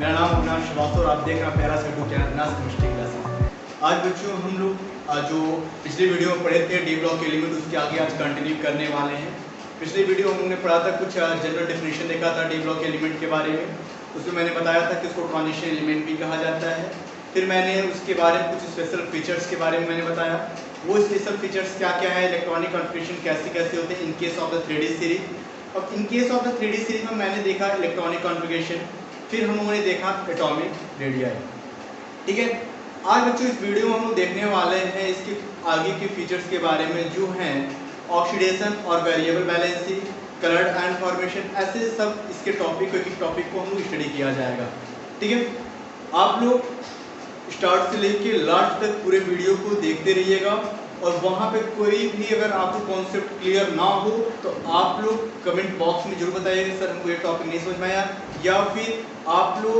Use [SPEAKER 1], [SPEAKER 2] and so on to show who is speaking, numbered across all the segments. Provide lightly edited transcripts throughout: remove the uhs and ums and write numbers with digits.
[SPEAKER 1] मेरा नाम अविनाश श्रीवास्तव और आप देख रहे हैं प्यारा से to channel Avinash chemistry classes. आज बच्चों हम लोग जो पिछले वीडियो में पढ़े थे डी ब्लॉक एलिमेंट, उसके आगे आज कंटिन्यू करने वाले हैं। पिछले वीडियो में हमने पढ़ा था, कुछ जनरल डेफिनेशन देखा था डी ब्लॉक एलिमेंट के बारे में। उसमें मैंने बताया था कि इसको ट्रांजिशन एलिमेंट भी कहा जाता है। फिर मैंने उसके बारे में कुछ स्पेशल फीचर्स के बारे में मैंने बताया। वो स्पेशल फीचर्स क्या क्या है, इलेक्ट्रॉनिक कॉन्फ़िगरेशन कैसे कैसे होते हैं in case of the 3D series. और in case of the 3D series में मैंने देखा इलेक्ट्रॉनिक कॉन्फ़िगरेशन, फिर हम लोगों ने देखा एटॉमिक रेडियाई। ठीक है, आज बच्चों इस वीडियो में हम लोग देखने वाले हैं इसके आगे के फीचर्स के बारे में, जो हैं ऑक्सीडेशन और variable balancing, coloured ion formation, ऐसे सब इसके टॉपिक को हम लोग स्टडी किया जाएगा। ठीक है, आप लोग स्टार्ट से लेके लास्ट तक पूरे वीडियो को देखते रहिएगा और वहाँ पे कोई भी अगर आपको कॉन्सेप्ट क्लियर ना हो तो आप लोग कमेंट बॉक्स में जरूर बताइएगा, सर हमको ये टॉपिक नहीं समझ में आया। या फिर आप लोग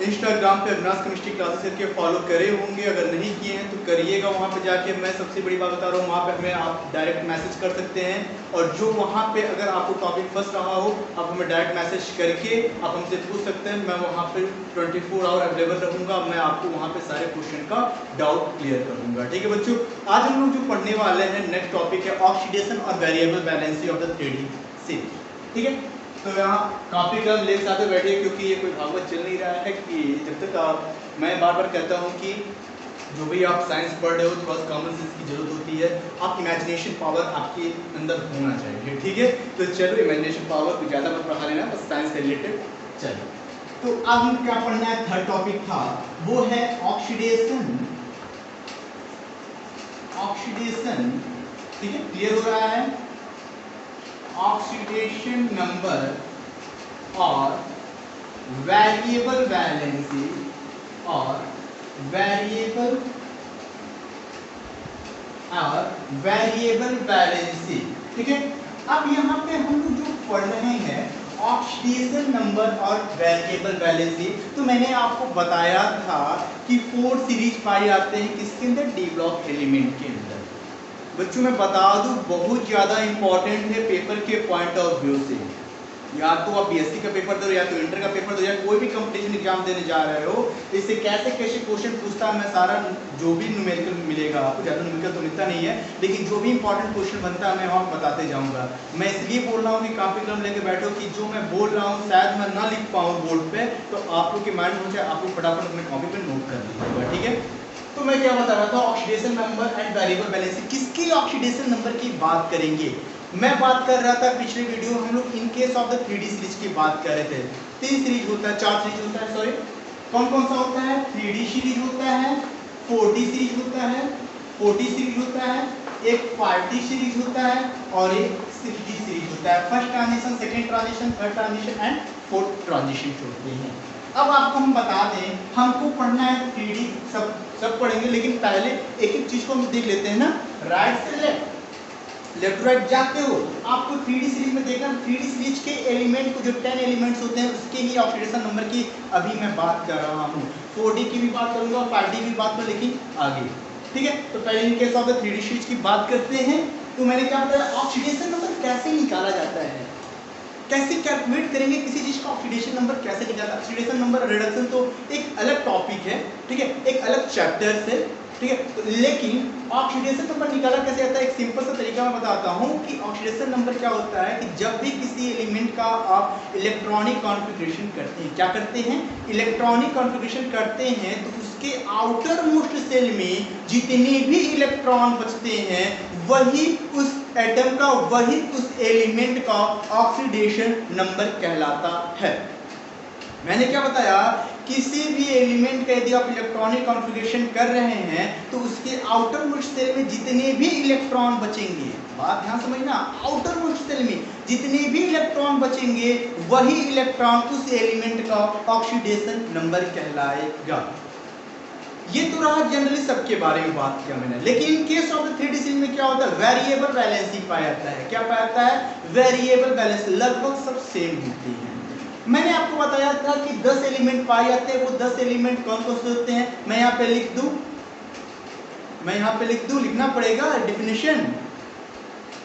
[SPEAKER 1] इंस्टाग्राम पे अविनाश केमिस्ट्री क्लासेस करके फॉलो करे होंगे, अगर नहीं किए हैं तो करिएगा। वहाँ पे जाके मैं सबसे बड़ी बात बता रहा हूँ, वहाँ पे हमें आप डायरेक्ट मैसेज कर सकते हैं। और जो वहाँ पे अगर आपको टॉपिक फंस रहा हो, आप हमें डायरेक्ट मैसेज करके आप हमसे पूछ सकते हैं। मैं वहाँ पे 24 आवर अवेलेबल रहूँगा, मैं आपको वहाँ पे सारे क्वेश्चन का डाउट क्लियर कर दूँगा। ठीक है बच्चों, आज हम लोग जो पढ़ने वाले हैं नेक्स्ट टॉपिक है ऑक्सीडेशन और variable balancing of the 3D series. ठीक है, तो यहाँ काफ़ी कम लेट साथ बैठे, क्योंकि ये कोई भागवत चल नहीं रहा है कि जब तक मैं बार बार कहता हूँ कि जो भी आप साइंस पढ़ रहे हो थोड़ा सा कॉमन सेंस की जरूरत होती है, आप इमेजिनेशन पावर आपके अंदर होना चाहिए। ठीक है, तो चलो इमेजिनेशन पावर को ज़्यादा मत बढ़ा लेना, बस साइंस से रिलेटेड चलो। तो अब हम क्या पढ़ना है, थर्ड टॉपिक था वो है ऑक्सीडेशन। ऑक्सीडेशन, ठीक है, क्लियर हो रहा है। ऑक्सीडेशन नंबर और वेरिएबल बैलेंसिंग और वेरिएबल बैलेंसिंग। ठीक है, अब यहाँ पे हम लोग जो पढ़ रहे हैं ऑक्सीडेशन नंबर और वेरिएबल बैलेंसिंग, तो मैंने आपको बताया था कि 4 सीरीज पाए जाते हैं किसके अंदर, डी ब्लॉक एलिमेंट के अंदर। बच्चों मैं बता दूं बहुत ज़्यादा इंपॉर्टेंट है पेपर के पॉइंट ऑफ व्यू से। या तो आप बीएससी का पेपर दो, या तो इंटर का पेपर दो, या कोई भी कंपटीशन एग्जाम देने जा रहे हो, इससे कैसे कैसे क्वेश्चन पूछता है मैं सारा, जो भी न्यूमेरिकल मिलेगा आपको, ज़्यादा न्यूमेरिकल तो मिलता नहीं है, लेकिन जो भी इंपॉर्टेंट क्वेश्चन बनता है मैं वहाँ बताते जाऊँगा। मैं इसलिए बोल रहा हूँ कि कॉपी कलम लेके बैठो कि जो मैं बोल रहा हूँ शायद मैं ना लिख पाऊँ बोर्ड पर, तो आप लोग के माइंड हो जाए, आप लोग फटाफट अपने कॉपी पर नोट कर लीजिएगा। ठीक है, तो मैं क्या बता रहा था, oxidation number and variable balancing. किसकी ऑक्सीडेशन नंबर की बात करेंगे, मैं बात कर रहा था पिछले वीडियो हम लोग इन case of the 3D series की बात कर रहे थे। 3 सीरीज होता है, 4 सीरीज होता है, सॉरी कौन कौन सा होता है, 3D सीरीज होता है, 4D सीरीज होता है, 4D सीरीज होता है, एक 5D सीरीज होता है और एक 6D सीरीज होता है। First transition, second transition, third transition and fourth transition होते हैं। अब आपको हम बता दें, हमको पढ़ना है 3D, सब पढ़ेंगे, लेकिन पहले एक एक चीज को हम देख लेते हैं ना। राइट से लेफ्ट, लेफ्ट राइट जाते हो, आपको 3D सीरीज में देखना, 3D सीरीज के एलिमेंट को जो 10 एलिमेंट्स होते हैं उसके ही ऑक्सीडेशन नंबर की अभी मैं बात कर रहा हूँ। 4D की भी बात करूंगा, 5D की बात करूँ, लेकिन आगे। ठीक है, तो पहले इन case of the 3D series की बात करते हैं। तो मैंने क्या बताया, ऑक्सीडेशन नंबर कैसे निकाला जाता है, कैसे कैलकुलेट करेंगे किसी चीज का ऑक्सीडेशन नंबर कैसे निकाला। ऑक्सीडेशन नंबर रिडक्शन तो एक अलग टॉपिक है, ठीक है, एक अलग चैप्टर से, ठीक है, तो लेकिन ऑक्सीडेशन नंबर निकाला कैसे जाता है, एक सिंपल सा तरीका मैं बताता हूँ कि ऑक्सीडेशन नंबर क्या होता है कि जब भी किसी एलिमेंट का आप इलेक्ट्रॉनिक कॉन्फ़िगरेशन करते हैं, क्या करते हैं, इलेक्ट्रॉनिक कॉन्फ़िगरेशन करते हैं, तो उसके आउटर मोस्ट सेल में जितने भी इलेक्ट्रॉन बचते हैं वही उस एटम का, वही उस एलिमेंट का ऑक्सीडेशन नंबर कहलाता है। मैंने क्या बताया, किसी भी एलिमेंट का यदि आप इलेक्ट्रॉनिक कॉन्फ़िगरेशन कर रहे हैं तो उसके आउटर मोस्ट सेल में जितने भी इलेक्ट्रॉन बचेंगे, बात ध्यान समझना, आउटर मोस्ट सेल में जितने भी इलेक्ट्रॉन बचेंगे वही इलेक्ट्रॉन उस एलिमेंट का ऑक्सीडेशन नंबर कहलाएगा। ये तो रहा जनरली सबके बारे में बात किया मैंने, लेकिन इन case of the 3D series में क्या होता है, वेरिएबल बैलेंसिंग पाया जाता है। क्या पाया जाता है, वेरिएबल बैलेंस, लगभग सब सेम होती है। मैंने आपको बताया था कि 10 एलिमेंट पाए जाते हैं, वो 10 एलिमेंट कौन कौन से होते हैं, मैं यहाँ पे लिख दूं, लिखना पड़ेगा डेफिनेशन।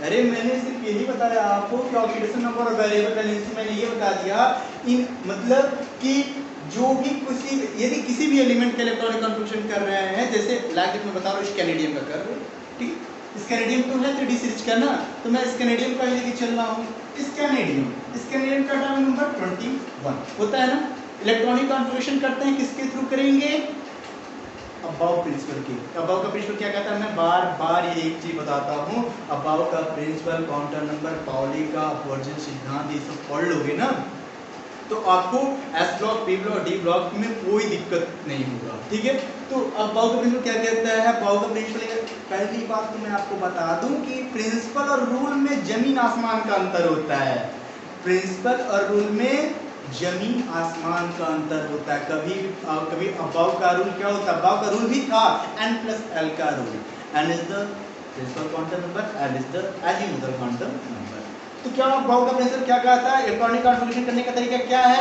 [SPEAKER 1] अरे मैंने सिर्फ यही बताया आपको कि ऑक्सीडेशन नंबर और वेरिएबल बैलेंसिंग, मैंने ये बता दिया इन मतलब कि जो भी यदि किसी भी एलिमेंट का इलेक्ट्रॉनिक कॉन्फ़िगरेशन कर रहे हैं, जैसे लाइक मैं बता रहा हूँ स्कैनेडियम का कर रहे हो, ठीक है, स्कैनेडियम तो है 3D सीरीज का ना, तो मैं स्कैनेडियम का ही लेके चल रहा हूँ। स्कैनेडियम का एटॉमिक नंबर 21 होता है ना। इलेक्ट्रॉनिक कॉन्फ़िगरेशन करते हैं किसके थ्रू करेंगे? अबाव प्रिंसिपल की। अबाव का प्रिंसिपल क्या कहता है? मैं बार बार ये एक चीज बताता हूँ, अबाव का प्रिंसिपल, क्वांटम नंबर, पाउली का अपवर्जन सिद्धांत, ये सब पढ़ लोगे ना तो आपको S block, P block, D block में कोई दिक्कत नहीं होगा, ठीक है। तो अब बाउ का प्रिंसिपल क्या कहता है? बाउ का प्रिंसिपल, पहली बात तो मैं आपको बता दूं कि प्रिंसिपल और रूल में जमीन आसमान का अंतर होता है। प्रिंसिपल और रूल में जमीन आसमान का अंतर होता है। कभी अबाव का रूल क्या होता है? अबाव का रूल भी था n+l का rule, n is the principal quantum number, l is the azimuthal quantum number. तो क्या बाउ का प्रिंसिपल क्या कहता है? इलेक्ट्रॉनिक कॉन्फ़िगरेशन करने का तरीका क्या है?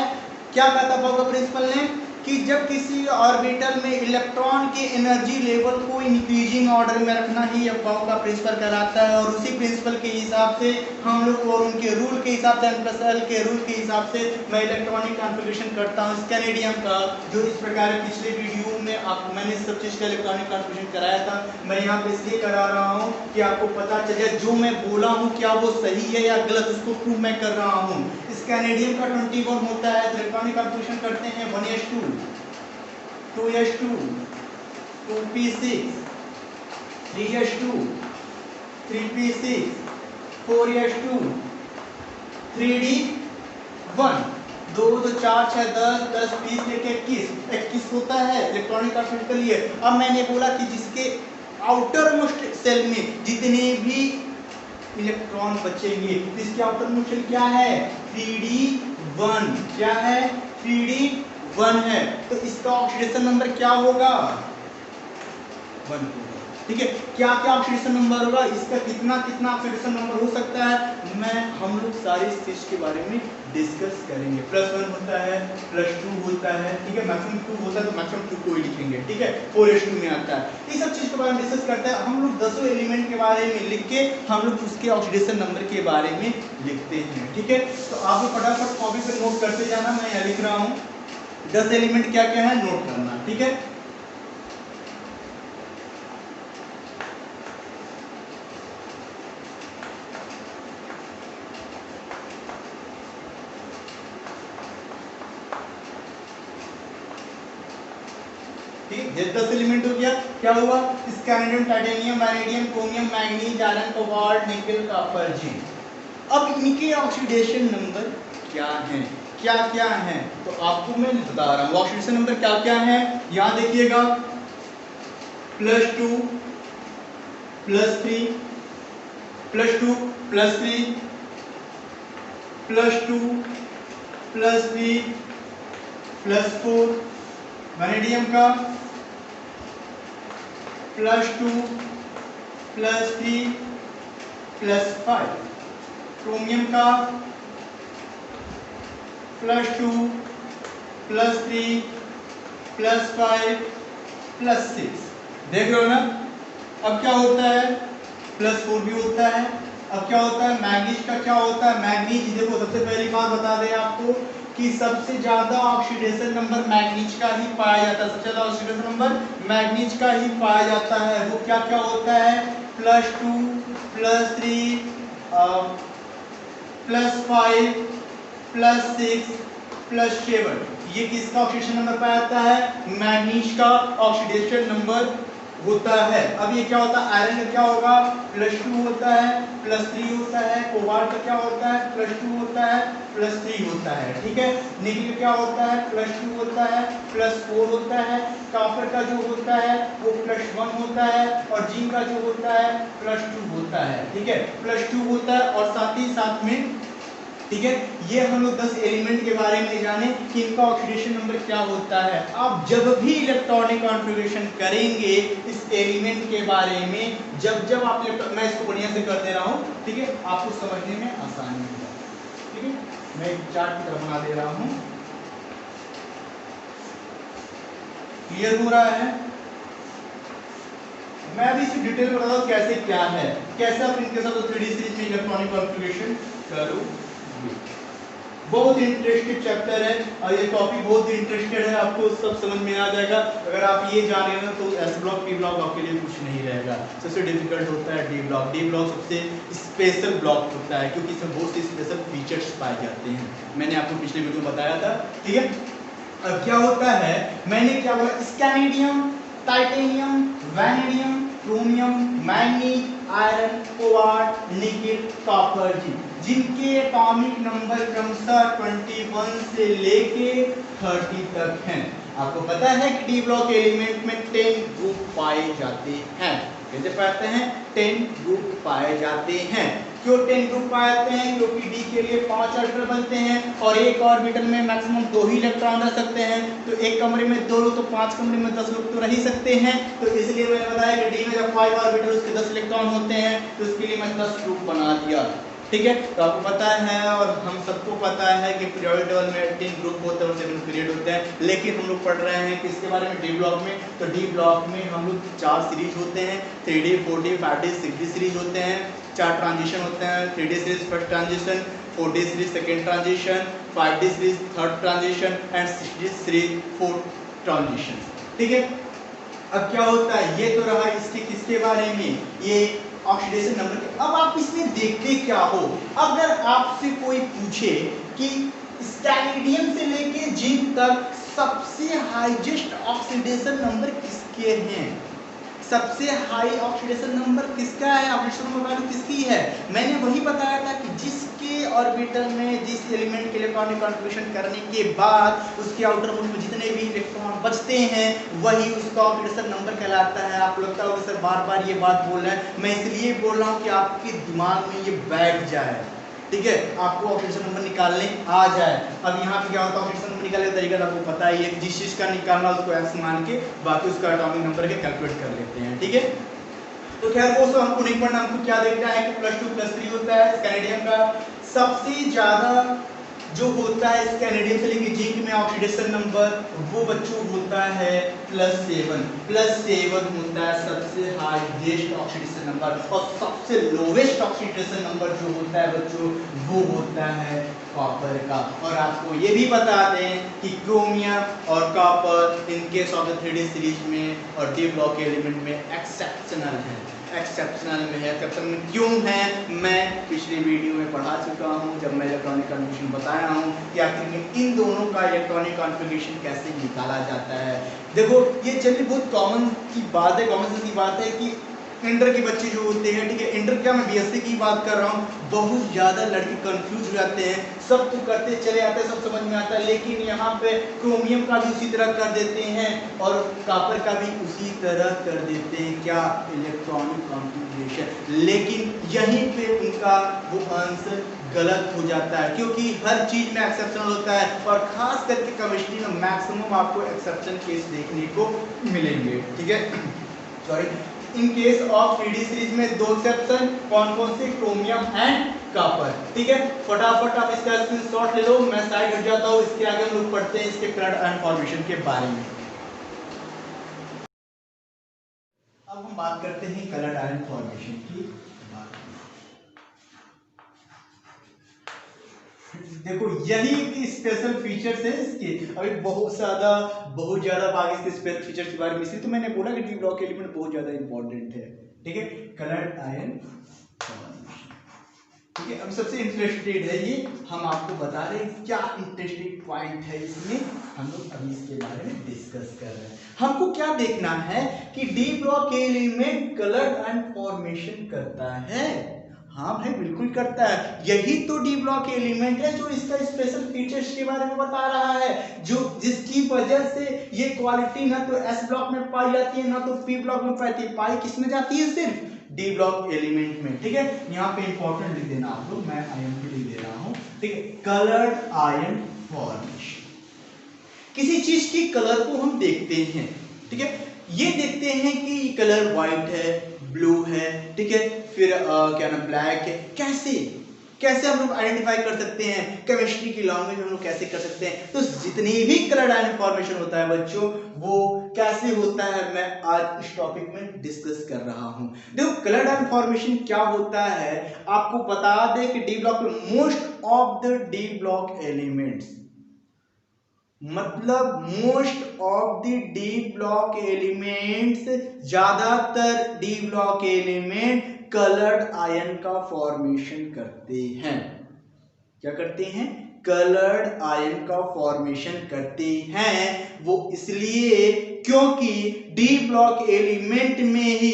[SPEAKER 1] क्या कहता बाउ का प्रिंसिपल ने कि जब किसी ऑर्बिटल में इलेक्ट्रॉन के एनर्जी लेवल को इंक्रीजिंग ऑर्डर में रखना ही बाउ का प्रिंसिपल कहलाता है। और उसी प्रिंसिपल के हिसाब से हम लोग और उनके रूल के हिसाब से n+l के रूल के हिसाब से मैं इलेक्ट्रॉनिक कॉन्फ़िगरेशन करता हूँ स्कैनेडियम का, जो इस प्रकार पिछले वीडियो में मैंने सब चीज़ का इलेक्ट्रॉनिक कॉन्फ़िगरेशन कराया था। मैं यहाँ पे इसलिए करा रहा हूँ कि आपको पता चले जो मैं बोला हूँ क्या वो सही है या गलत, उसको प्रूव मैं कर रहा हूँ। स्कैनेडियम का 21 होता है, इलेक्ट्रॉनिक कॉन्फ़िगरेशन करते हैं 1s2, 2s2, 2p6, 3s2, 3p6, 4s2, 3d1, 2 2 4 6 10 10 20 लेके 21 होता है इलेक्ट्रॉनिक कॉन्फ़िगरेशन के लिए। अब मैंने बोला कि जिसके आउटर मोस्ट सेल में जितने भी इलेक्ट्रॉन बचेंगे, इसके आउटर मोस्ट सेल क्या है? 3d1। क्या है? 3d1 है। तो इसका ऑक्सीडेशन नंबर क्या होगा? 1 होगा, ठीक है। क्या क्या ऑक्सीडेशन नंबर होगा? इसका कितना कितना ऑक्सीडेशन नंबर हो सकता है, हम लोग सारी इस चीज के बारे में डिस्कस करेंगे। +1 होता है, +2 होता है, ठीक है, मैक्सिमम 2 होता है तो मैक्सिमम 2 को ही लिखेंगे, ठीक है। 4s2 में आता है। ये सब चीज के बारे में डिस्कस करते हैं हम लोग। 10 एलिमेंट के बारे में लिख के हम लोग उसके ऑक्सीडेशन नंबर के बारे में लिखते हैं, ठीक है। तो आप लोग फटाफट कॉपी पे नोट करते जाना, मैं यहाँ लिख रहा हूँ 10 एलिमेंट क्या क्या है नोट करना, ठीक है। ये 10 एलिमेंट हो गया। क्या हुआ? Scandium, titanium, vanadium, chromium, manganese, iron, cobalt, nickel, copper, zinc. अब इनके ऑक्सीडेशन नंबर क्या हैं? क्या क्या हैं? तो आपको मैं बता रहा हूँ ऑक्सीडेशन नंबर क्या क्या है। यहाँ देखिएगा +2 +3 +2 +3 +2 +3 +4, वैनेडियम का +2 +3 +5, क्रोमियम का +2 +3 +5 +6। देख रहे हो ना? अब क्या होता है? +4 भी होता है। अब क्या होता है? मैग्नीज का क्या होता है? मैग्नीज देखो, सबसे पहली बात बता दें आपको कि सबसे ज्यादा ऑक्सीडेशन नंबर मैग्नीज का ही पाया जाता है। सबसे ज्यादा ऑक्सीडेशन नंबर मैग्नीज का ही पाया जाता है। वो क्या क्या होता है? +2 +3 +5 +6 +7। ये किसका ऑक्सीडेशन नंबर पाया जाता है? मैग्नीज का ऑक्सीडेशन नंबर होता है। अब ये क्या होता है? आयरन का क्या होगा? +2 होता है, +3 होता है। कोबाल्ट का क्या होता है? +2 होता है, +3 होता है, ठीक है। निकेल का क्या होता है? +2 होता है, +4 होता है। कॉपर का जो होता है वो +1 होता है और जिंक का जो होता है +2 होता है, ठीक है। +2 होता है और साथ ही साथ में, ठीक है, ये हम लोग 10 एलिमेंट के बारे में जाने कि इनका ऑक्सीडेशन नंबर क्या होता है। आप जब भी इलेक्ट्रॉनिक कॉन्फ़िगरेशन करेंगे इस एलिमेंट के बारे में, जब आप मैं इसको बढ़िया से कर दे रहा हूँ, ठीक है, आपको समझने में आसानी होगा, ठीक है। मैं एक चार्ट की तरह बना दे रहा हूँ, क्लियर हो रहा है? मैं अभी इसी डिटेल में बताता हूँ कैसे क्या है, कैसे आप इनके साथ 3D सीरीज में इलेक्ट्रॉनिक कॉन्फ़िगरेशन करोगे। बहुत इंटरेस्टेड चैप्टर है और ये टॉपिक बहुत इंटरेस्टेड है, आपको सब समझ में आ जाएगा। अगर आप ये जान रहे हो तो एस ब्लॉक पी ब्लॉक आपके लिए कुछ नहीं रहेगा। सबसे डिफिकल्ट होता है डी ब्लॉक। डी ब्लॉक सबसे स्पेशल ब्लॉक होता है क्योंकि इसमें बहुत से स्पेशल फीचर्स पाए जाते हैं, मैंने आपको पिछले वीडियो में बताया था। ठीक है, अब क्या होता है, मैंने क्या बोला, scandium, titanium, vanadium, chromium, manganese, iron, cobalt, nickel, copper जिनके एटॉमिक नंबर क्रमशः 21 से लेके 30 तक हैं। आपको पता है कि डी ब्लॉक एलिमेंट में 10 ग्रुप पाए जाते हैं। कैसे पाते हैं? 10 ग्रुप पाए जाते हैं। क्यों 10 ग्रुप पाए जाते हैं? क्योंकि डी के लिए 5 ऑर्बिटल बनते हैं और एक ऑर्बिटल में मैक्सिमम 2 ही इलेक्ट्रॉन रह सकते हैं। तो एक कमरे में 2 लोग तो 5 कमरे में 10 लोग तो रह ही सकते हैं। तो इसलिए मैंने बताया कि डी में जब 5 ऑर्बिटल उसके 10 इलेक्ट्रॉन होते हैं तो इसके लिए मैं 10 ग्रुप बना दिया। ठीक है, तो आपको पता है और हम सबको पता है कि पीरियोडिक टेबल में 10 ग्रुप होते हैं और 7 पीरियड होते हैं। लेकिन हम लोग पढ़ रहे हैं कि इसके बारे में डी ब्लॉक में, तो डी ब्लॉक में हम लोग 4 सीरीज होते हैं, 3D, 4D, 5D, 6D series होते हैं। 4 ट्रांजिशन होते हैं, 3D series first transition, 4D series second transition, 5D series third transition and 6D series fourth transition. ठीक है, अब क्या होता है, ये तो रहा इसके किसके बारे में, ये ऑक्सीडेशन नंबर के। अब आप इसमें देखते क्या हो, अगर आपसे कोई पूछे कि स्कैनेडियम से लेके जिंक तक सबसे हाईएस्ट ऑक्सीडेशन नंबर किसके हैं, सबसे हाई ऑक्सीडेशन नंबर किसका है, ऑक्सीडेशन नंबर वैल्यू किसकी है, मैंने वही बताया था कि जिसके ऑर्बिटल में जिस एलिमेंट के इलेक्ट्रॉनिक कॉन्फ़िगरेशन करने के बाद उसके आउटर मोस्ट में जितने भी इलेक्ट्रॉन बचते हैं वही उसका ऑक्सीडेशन नंबर कहलाता है। आपको लगता होगा सर बार बार ये बात बोल रहे हैं, मैं इसलिए बोल रहा हूँ कि आपके दिमाग में ये बैठ जाए। ठीक है, आपको ऑक्सीडेशन नंबर निकालने आ जाए। अब यहाँ पे क्या होता है, ऑक्सीडेशन नंबर निकालने का तरीका आपको पता ही है, जिस चीज का निकालना उसको एक्स मान के बाकी उसका एटॉमिक नंबर के कैलकुलेट कर लेते हैं। ठीक है, तो खैर वो सब हमको नहीं पढ़ना, हमको क्या देखना है कि +2 +3 होता है स्कैनेडियम का। सबसे ज्यादा जो होता है स्कैनेडियम से लेके जिंक में ऑक्सीडेशन नंबर वो बच्चों होता है +7। +7 होता है सबसे हाईएस्ट ऑक्सीडेशन नंबर और सबसे लोवेस्ट ऑक्सीडेशन नंबर जो होता है बच्चों वो होता है कॉपर का। और आपको ये भी बता दें कि क्रोमियम और copper in case of the 3D series में और डी ब्लॉक एलिमेंट में एक्सेप्शनल है। एक्सेप्शनल में है, एक्सेप्शनल क्यों है मैं पिछले वीडियो में पढ़ा चुका हूं जब मैं इलेक्ट्रॉनिक कॉन्फ़िगरेशन बताया हूं कि आखिर में इन दोनों का इलेक्ट्रॉनिक कॉन्फ़िगरेशन कैसे निकाला जाता है। देखो ये चलिए बहुत कॉमन की बात है, कॉमन सेंस की बात है कि इंटर के बच्चे जो होते हैं, ठीक है, इंटर क्या मैं बीएससी की बात कर रहा हूँ, बहुत ज़्यादा लड़के कंफ्यूज हो जाते हैं, सब तो करते चले आते हैं, सब समझ में आता है, लेकिन यहाँ पे क्रोमियम का भी उसी तरह कर देते हैं और कॉपर का भी उसी तरह कर देते हैं, क्या, इलेक्ट्रॉनिक कॉन्फ़िगरेशन। लेकिन यहीं पे उनका वो आंसर गलत हो जाता है क्योंकि हर चीज में एक्सेप्शन होता है और खास करके केमिस्ट्री में मैक्सिमम आपको एक्सेप्शन केस देखने को मिलेंगे। ठीक है, sorry, in case of 3D series में 2 एक्सेप्शन, कौन कौन से, क्रोमियम एंड कॉपर। ठीक है, फटाफट आप इसका स्क्रीनशॉट ले लो, मैं साइड हट जाता हूँ, इसके आगे हम लोग पढ़ते हैं इसके कलर एंड फॉर्मेशन के बारे में। अब हम बात करते हैं कलर एंड फॉर्मेशन की। देखो यही स्पेशल फीचर्स है इसके, अभी बहुत ज्यादा आगे इसके स्पेशल फीचर्स के बारे में, इसलिए तो मैंने बोला कि डी ब्लॉक एलिमेंट बहुत ज्यादा इंपॉर्टेंट है। ठीक है, कलर्ड आयन फॉर्मेशन। ठीक है, अब सबसे इंटरेस्टेड है ये, हम आपको बता रहे हैं क्या इंटरेस्टिंग पॉइंट है इसमें, हम लोग अभी इसके बारे में डिस्कस कर रहे हैं। हमको क्या देखना है कि D block element coloured and formation करता है। हाँ भाई बिल्कुल करता है, यही तो डी ब्लॉक एलिमेंट है जो इसका स्पेशल फीचर्स के बारे में बता रहा है, जो जिसकी वजह से ये क्वालिटी ना तो एस ब्लॉक में पाई जाती है ना तो पी ब्लॉक में पाई, पाई किस में जाती है, सिर्फ डी ब्लॉक एलिमेंट में। ठीक है, यहाँ पे इंपॉर्टेंट लिख देना आप लोग, मैं आईएमपी लिख दे रहा हूँ। ठीक है, कलर्ड आयन फॉर्मेशन, किसी चीज की कलर को हम देखते हैं। ठीक है, ये देखते हैं कि कलर व्हाइट है, ब्लू है, ठीक है, फिर क्या नाम ब्लैक है, कैसे कैसे हम लोग आइडेंटिफाई कर सकते हैं, केमिस्ट्री की लैंग्वेज हम लोग कैसे कर सकते हैं। तो जितनी भी कलर डायनेमिक फॉर्मेशन होता है बच्चों, वो कैसे होता है मैं आज इस टॉपिक में डिस्कस कर रहा हूं। देखो कलर डायनेमिक फॉर्मेशन क्या होता है, आपको बता दें कि डी ब्लॉक में most of the D block elements, मतलब most of the D block elements, ज्यादातर D block element coloured ion का फॉर्मेशन करते हैं। क्या करते हैं? कलर्ड आयन का फॉर्मेशन करते हैं। वो इसलिए क्योंकि डी ब्लॉक एलिमेंट में ही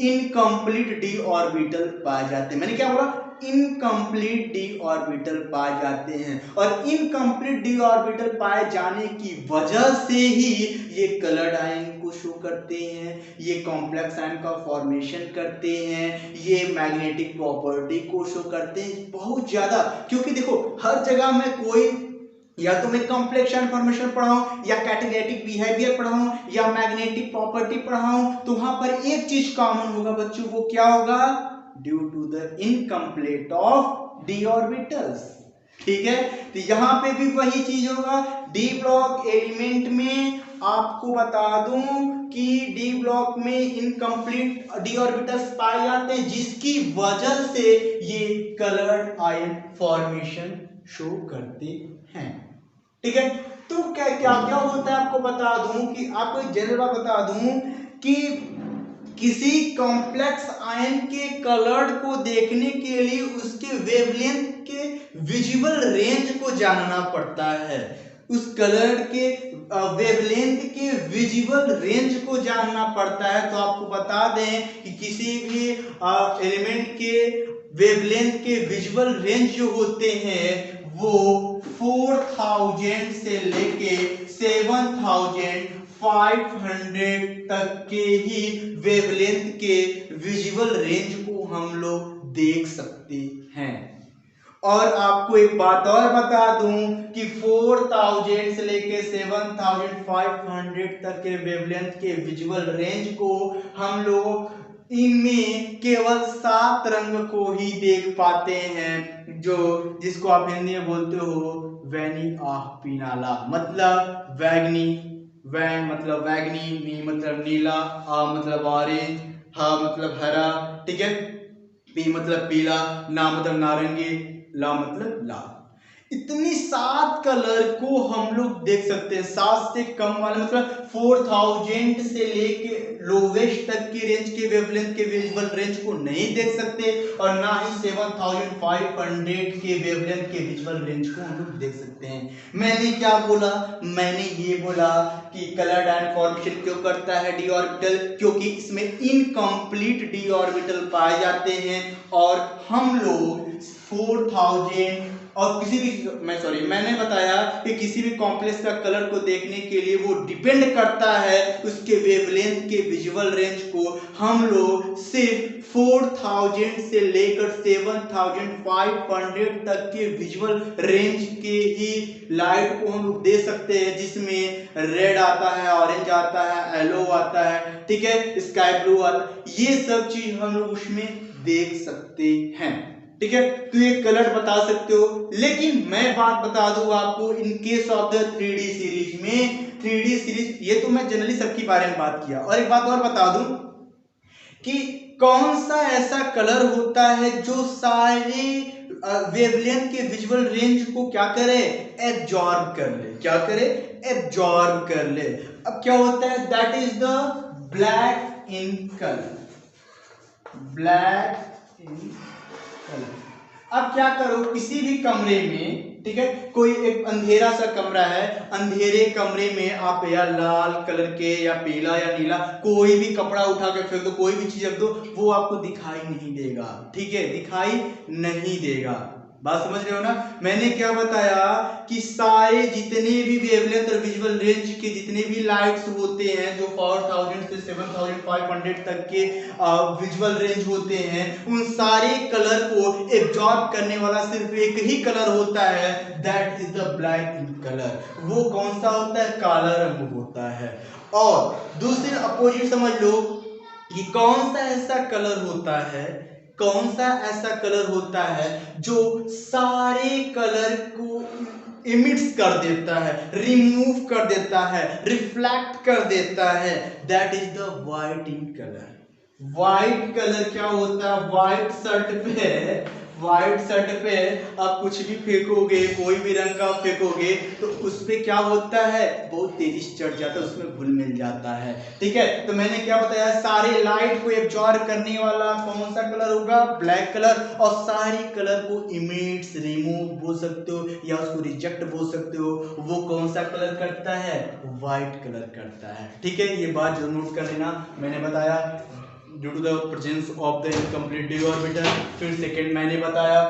[SPEAKER 1] इनकम्प्लीट डी ऑर्बिटल पाए जाते हैं। मैंने क्या बोला? इनकम्प्लीट डी ऑर्बिटल पाए जाते हैं, और इनकम्प्लीट डी ऑर्बिटल पाए जाने की वजह से ही ये कलर्ड आयन को शो करते हैं, ये कॉम्प्लेक्स आयन का फॉर्मेशन करते हैं, ये मैग्नेटिक प्रॉपर्टी को शो करते हैं बहुत ज्यादा। क्योंकि देखो हर जगह में कोई, या तो मैं कॉम्प्लेक्स आयन फॉर्मेशन पढ़ाऊं, या कैटालिटिक बिहेवियर पढ़ाऊं, या मैग्नेटिक प्रॉपर्टी पढ़ाऊं, तो वहां पर एक चीज कॉमन होगा बच्चों, वो क्या होगा? Due to the incomplete of d orbitals. ठीक है, तो यहां पे भी वही चीज होगा। डी ब्लॉक एलिमेंट में आपको बता दूं कि डी ब्लॉक में इनकम्प्लीट डी ऑर्बिटल्स पाए जाते हैं, जिसकी वजह से ये कलर्ड आयन फॉर्मेशन शो करते हैं। ठीक है, तो क्या क्या क्या होता है आपको बता दूं कि आपको जनरल बात बता दूं कि किसी कॉम्प्लेक्स आयन के कलर्ड को देखने के लिए उसके वेवलेंथ के विजिबल रेंज को जानना पड़ता है। उस कलर के वेवलेंथ के विजिबल रेंज को जानना पड़ता है। तो आपको बता दें कि किसी भी एलिमेंट के वेवलेंथ के विजिबल रेंज जो होते हैं वो 4000 से लेके 7500 तक के ही वेवलेंथ के विजुअल रेंज को हम लोग देख सकते हैं। और आपको एक बात और बता दूं कि 4000 से लेके 7500 तक के वेवलेंथ के विजुअल रेंज को हम लोग इनमें केवल 7 रंग को ही देख पाते हैं, जो जिसको आप हिंदी में बोलते हो वैनी आह पीनाला, मतलब वैगनी, वैन मतलब वैगनी, नी मतलब नीला, आ मतलब ऑरेंज, हा मतलब हरा, ठीक है, पी मतलब पीला, ना मतलब नारंगी, ला मतलब लाल। इतनी 7 कलर को हम लोग देख सकते हैं। 7 से कम वाले मतलब 4000 से लेके लोवेस्ट तक की रेंज के वेवलेंथ के विजुअल रेंज को नहीं देख सकते, और ना ही 7500 के वेवलेंथ के विजुअल रेंज को हम लोग देख सकते हैं। मैंने क्या बोला? मैंने ये बोला कि कलर आयन फॉर्मेशन क्यों करता है डी ऑर्बिटल, क्योंकि इसमें इनकम्प्लीट डी ऑर्बिटल पाए जाते हैं, और हम लोग 4000 और किसी भी मैंने बताया कि किसी भी कॉम्प्लेक्स का कलर को देखने के लिए वो डिपेंड करता है उसके वेवलेंथ के विजुअल रेंज को। हम लोग सिर्फ 4000 से लेकर 7500 तक के विजुअल रेंज के ही लाइट को हम लोग दे सकते हैं, जिसमें रेड आता है, ऑरेंज आता है, येलो आता है, ठीक है, स्काई ब्लू आता है। ये सब चीज हम लोग उसमें देख सकते हैं। ठीक है, तो ये कलर बता सकते हो। लेकिन मैं बात बता दूं आपको, इन case of the 3D series में, 3D सीरीज ये तो मैं जनरली सबके बारे में बात किया, और एक बात और बता दूं कि कौन सा ऐसा कलर होता है जो सारे वेवलेंथ के विजुअल रेंज को क्या करे? एब्जॉर्ब कर ले। क्या करे? एब्जॉर्ब कर ले। अब क्या होता है? That is the black in colour. Black in colour. अब क्या करो, किसी भी कमरे में, ठीक है, कोई एक अंधेरा सा कमरा है, अंधेरे कमरे में आप या लाल कलर के या पीला या नीला कोई भी कपड़ा उठा के फेंक दो, कोई भी चीज रख दो, वो आपको दिखाई नहीं देगा। ठीक है, दिखाई नहीं देगा। बात समझ रहे हो ना? मैंने क्या बताया कि सारे जितने भी वेवलेंथ और विजुअल रेंज के जितने भी लाइट्स होते हैं, जो 4000 से 7500 तक के विजुअल रेंज होते हैं, उन सारे कलर को एब्जॉर्ब करने वाला सिर्फ एक ही कलर होता है, that is the black in colour. वो कौन सा होता है? काला रंग होता है। और दूसरे अपोजिट समझ लो कि कौन सा ऐसा कलर होता है कौन सा ऐसा कलर होता है जो सारे कलर को इमिट्स कर देता है, रिमूव कर देता है, रिफ्लेक्ट कर देता है? That is the white in colour. White colour क्या होता है? व्हाइट शर्ट पे आप कुछ भी फेंकोगे, कोई भी रंग का फेंकोगे तो उस पे क्या होता है? बहुत तेजी से चढ़ जाता है, उसमें घुल मिल जाता है। ठीक है, तो मैंने क्या बताया? सारे लाइट को एब्जॉर्ब करने वाला कौन सा कलर होगा? Black colour. और सारे कलर को इमिट्स, रिमूव बोल सकते हो या उसको रिजेक्ट बोल सकते हो, वो कौन सा कलर करता है? व्हाइट कलर करता है। ठीक है, ये बात जरूर नोट कर लेना। मैंने बताया due to the presence of the incomplete d orbital. फिर सेकेंड मैंने बताया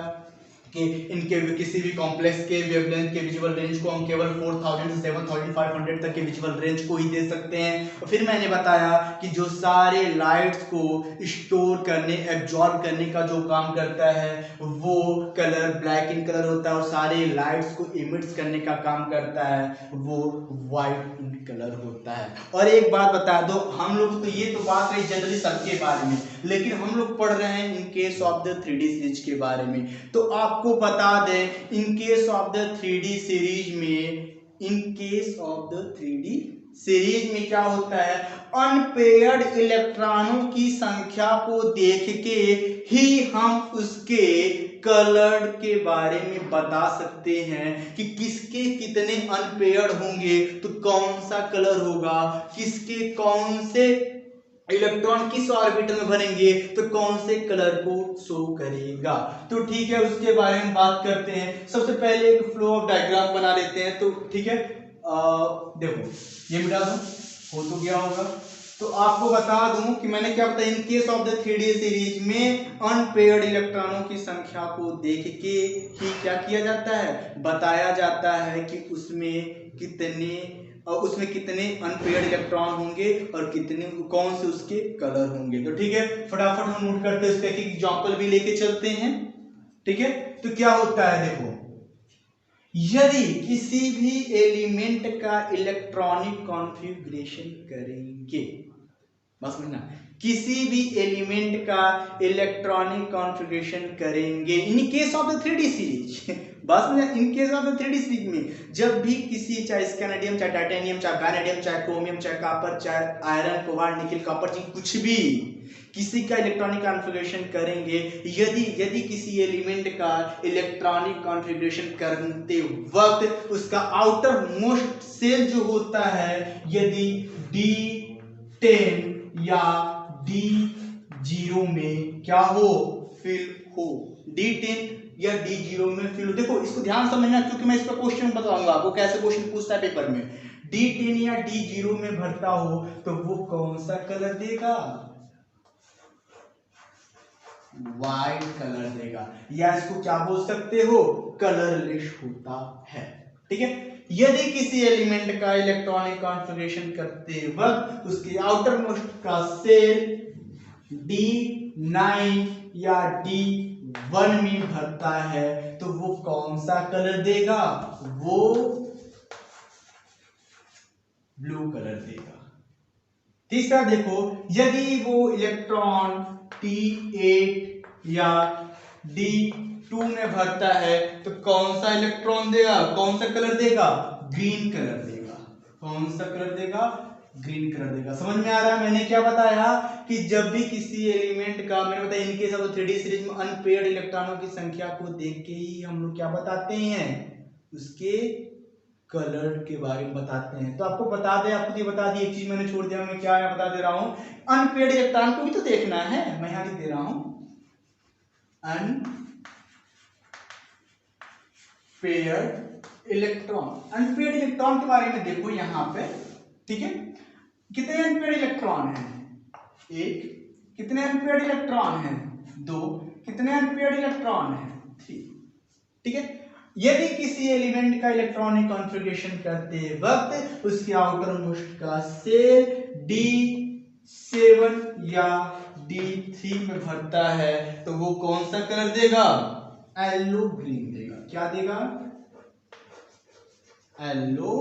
[SPEAKER 1] कि इनके किसी भी कॉम्प्लेक्स के वेवलेंथ के विजुअल रेंज को हम केवल 4000 से 7500 तक के विजुअल रेंज को ही दे सकते हैं। फिर मैंने बताया कि जो सारे लाइट्स को स्टोर करने, एब्जॉर्ब करने का जो काम करता है वो कलर ब्लैक इन कलर होता है, और सारे लाइट्स को इमिट्स करने का काम करता है वो व्हाइट इन कलर होता है। और एक बात बता दो, हम लोग तो ये तो बात रही जनरली सबके बारे में, लेकिन हम लोग पढ़ रहे हैं in case of the 3D series के बारे में। तो आपको बता दें in case of the 3D series में, in case of the 3D series में क्या होता है? अनपेयर्ड इलेक्ट्रॉनों की संख्या को देख के ही हम उसके कलर के बारे में बता सकते हैं कि किसके कितने अनपेयर्ड होंगे तो कौन सा कलर होगा, किसके कौन से इलेक्ट्रॉन किस ऑर्बिटल में भरेंगे तो कौन से कलर को शो करेगा। तो ठीक है, उसके बारे में बात करते हैं। सबसे पहले एक फ्लो ऑफ डायग्राम बना लेते हैं। तो ठीक है, देखो ये मिटा दो, हो तो गया होगा। तो आपको बता दूं कि मैंने क्या बताया, इन case of the 3D series में अनपेयर्ड इलेक्ट्रॉनों की संख्या को देख के ही क्या किया जाता है? बताया जाता है कि उसमें कितने अनपेयर्ड इलेक्ट्रॉन होंगे और कितने कौन से उसके कलर होंगे। तो ठीक है, फटाफट हम नोट करते हैं, उसका एक एग्जांपल भी लेके चलते हैं। ठीक है, तो क्या होता है देखो, यदि किसी भी एलिमेंट का इलेक्ट्रॉनिक कॉन्फ़िगरेशन करेंगे, बस समझना, किसी भी एलिमेंट का इलेक्ट्रॉनिक कॉन्फ़िगरेशन करेंगे इन case of the 3D series बस में, in case of the 3D series में जब भी किसी, चाहे स्कैंडियम, चाहे टाइटेनियम, चाहे वैनेडियम, चाहे क्रोमियम, चाहे कॉपर, चाहे iron, cobalt, nickel, copper, zinc, कुछ भी किसी का इलेक्ट्रॉनिक कॉन्फ़िगरेशन करेंगे, यदि किसी एलिमेंट का इलेक्ट्रॉनिक कॉन्फ़िगरेशन करते वक्त उसका आउटर मोस्ट सेल जो होता है, यदि D10 या D0 में क्या हो? फिल हो। D10 या D0 में फिल हो। देखो इसको ध्यान समझना, क्योंकि मैं इस पर क्वेश्चन बताऊंगा आपको कैसे क्वेश्चन पूछता है पेपर में। D10 या D0 में भरता हो तो वो कौन सा कलर देगा? व्हाइट कलर देगा, या इसको क्या बोल सकते हो? कलरलेस होता है। ठीक है, यदि किसी एलिमेंट का इलेक्ट्रॉनिक कॉन्फ़िगरेशन करते वक्त उसके आउटर मोस्ट का सेल D9 या D1 में भरता है तो वो कौन सा कलर देगा? वो ब्लू कलर देगा। तीसरा देखो, यदि वो इलेक्ट्रॉन D8 या D2 में भरता है तो कौन सा इलेक्ट्रॉन देगा? कौन सा कलर देगा? ग्रीन कलर देगा। कौन सा कलर देगा? ग्रीन कलर देगा। समझ में आ रहा है? मैंने क्या बताया कि जब भी किसी एलिमेंट का, मैंने बताया इनके सब 3D सीरीज में अनपेयर्ड इलेक्ट्रॉनों की संख्या को देख के ही हम लोग क्या बताते हैं? उसके कलर के बारे में बताते हैं। तो आपको बता दें, आपको ये बता दी, एक चीज मैंने छोड़ दिया, मैं क्या बता दे रहा हूं, अनपेयर्ड इलेक्ट्रॉन को भी तो देखना है। मैं यहां लिख दे रहा हूं अनपेयर्ड इलेक्ट्रॉन। अनपेयर्ड इलेक्ट्रॉन के बारे में देखो यहां पे। ठीक है, कितने अनपेयर्ड इलेक्ट्रॉन हैं? एक। कितने अनपेयर्ड इलेक्ट्रॉन हैं? दो। कितने अनपेयर्ड इलेक्ट्रॉन हैं? तीन। ठीक है, यदि किसी एलिमेंट का इलेक्ट्रॉनिक कॉन्फ़िगरेशन करते वक्त उसके आउटर मोस्ट का सेल D7 या D3 में भरता है तो वो कौन सा कलर देगा? येलो ग्रीन देगा। क्या देगा? येलो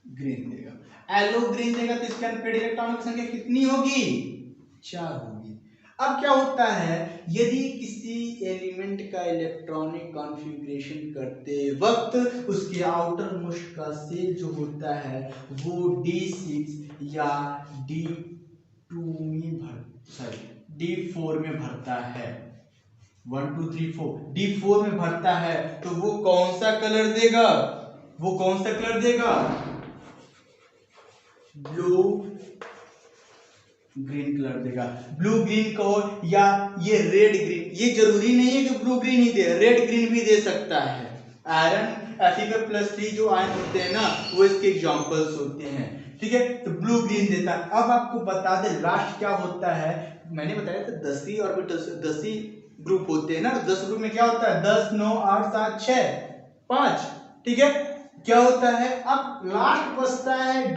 [SPEAKER 1] ग्रीन देगा। येलो ग्रीन देगा तो इसके अनपेयर्ड इलेक्ट्रॉनों की संख्या कितनी होगी? 4 होगी। अब क्या होता है, यदि किसी एलिमेंट का इलेक्ट्रॉनिक कॉन्फ़िगरेशन करते वक्त उसके आउटर मोस्ट का सेल जो होता है वो D6 या D4 में भरता है, 1 2 3 4 D4 में भरता है, तो वो कौन सा कलर देगा, वो कौन सा कलर देगा, ब्लू ग्रीन कलर देगा। ब्लू ग्रीन कहो या ये रेड ग्रीन, ये जरूरी नहीं है कि ब्लू ग्रीन ही दे, रेड ग्रीन भी दे सकता है। आयरन Fe+3 जो आयन होते हैं ना वो इसके एग्जांपल्स होते हैं, ठीक है। तो ब्लू ग्रीन देता है। अब आपको बता दे लास्ट क्या होता है, मैंने बताया था 10 ही ऑर्बिटल 10 ही ग्रुप होते हैं ना, 10 ग्रुप में क्या होता है 10 9 8 7 6 5, ठीक है। क्या होता है, अब लास्ट बचता है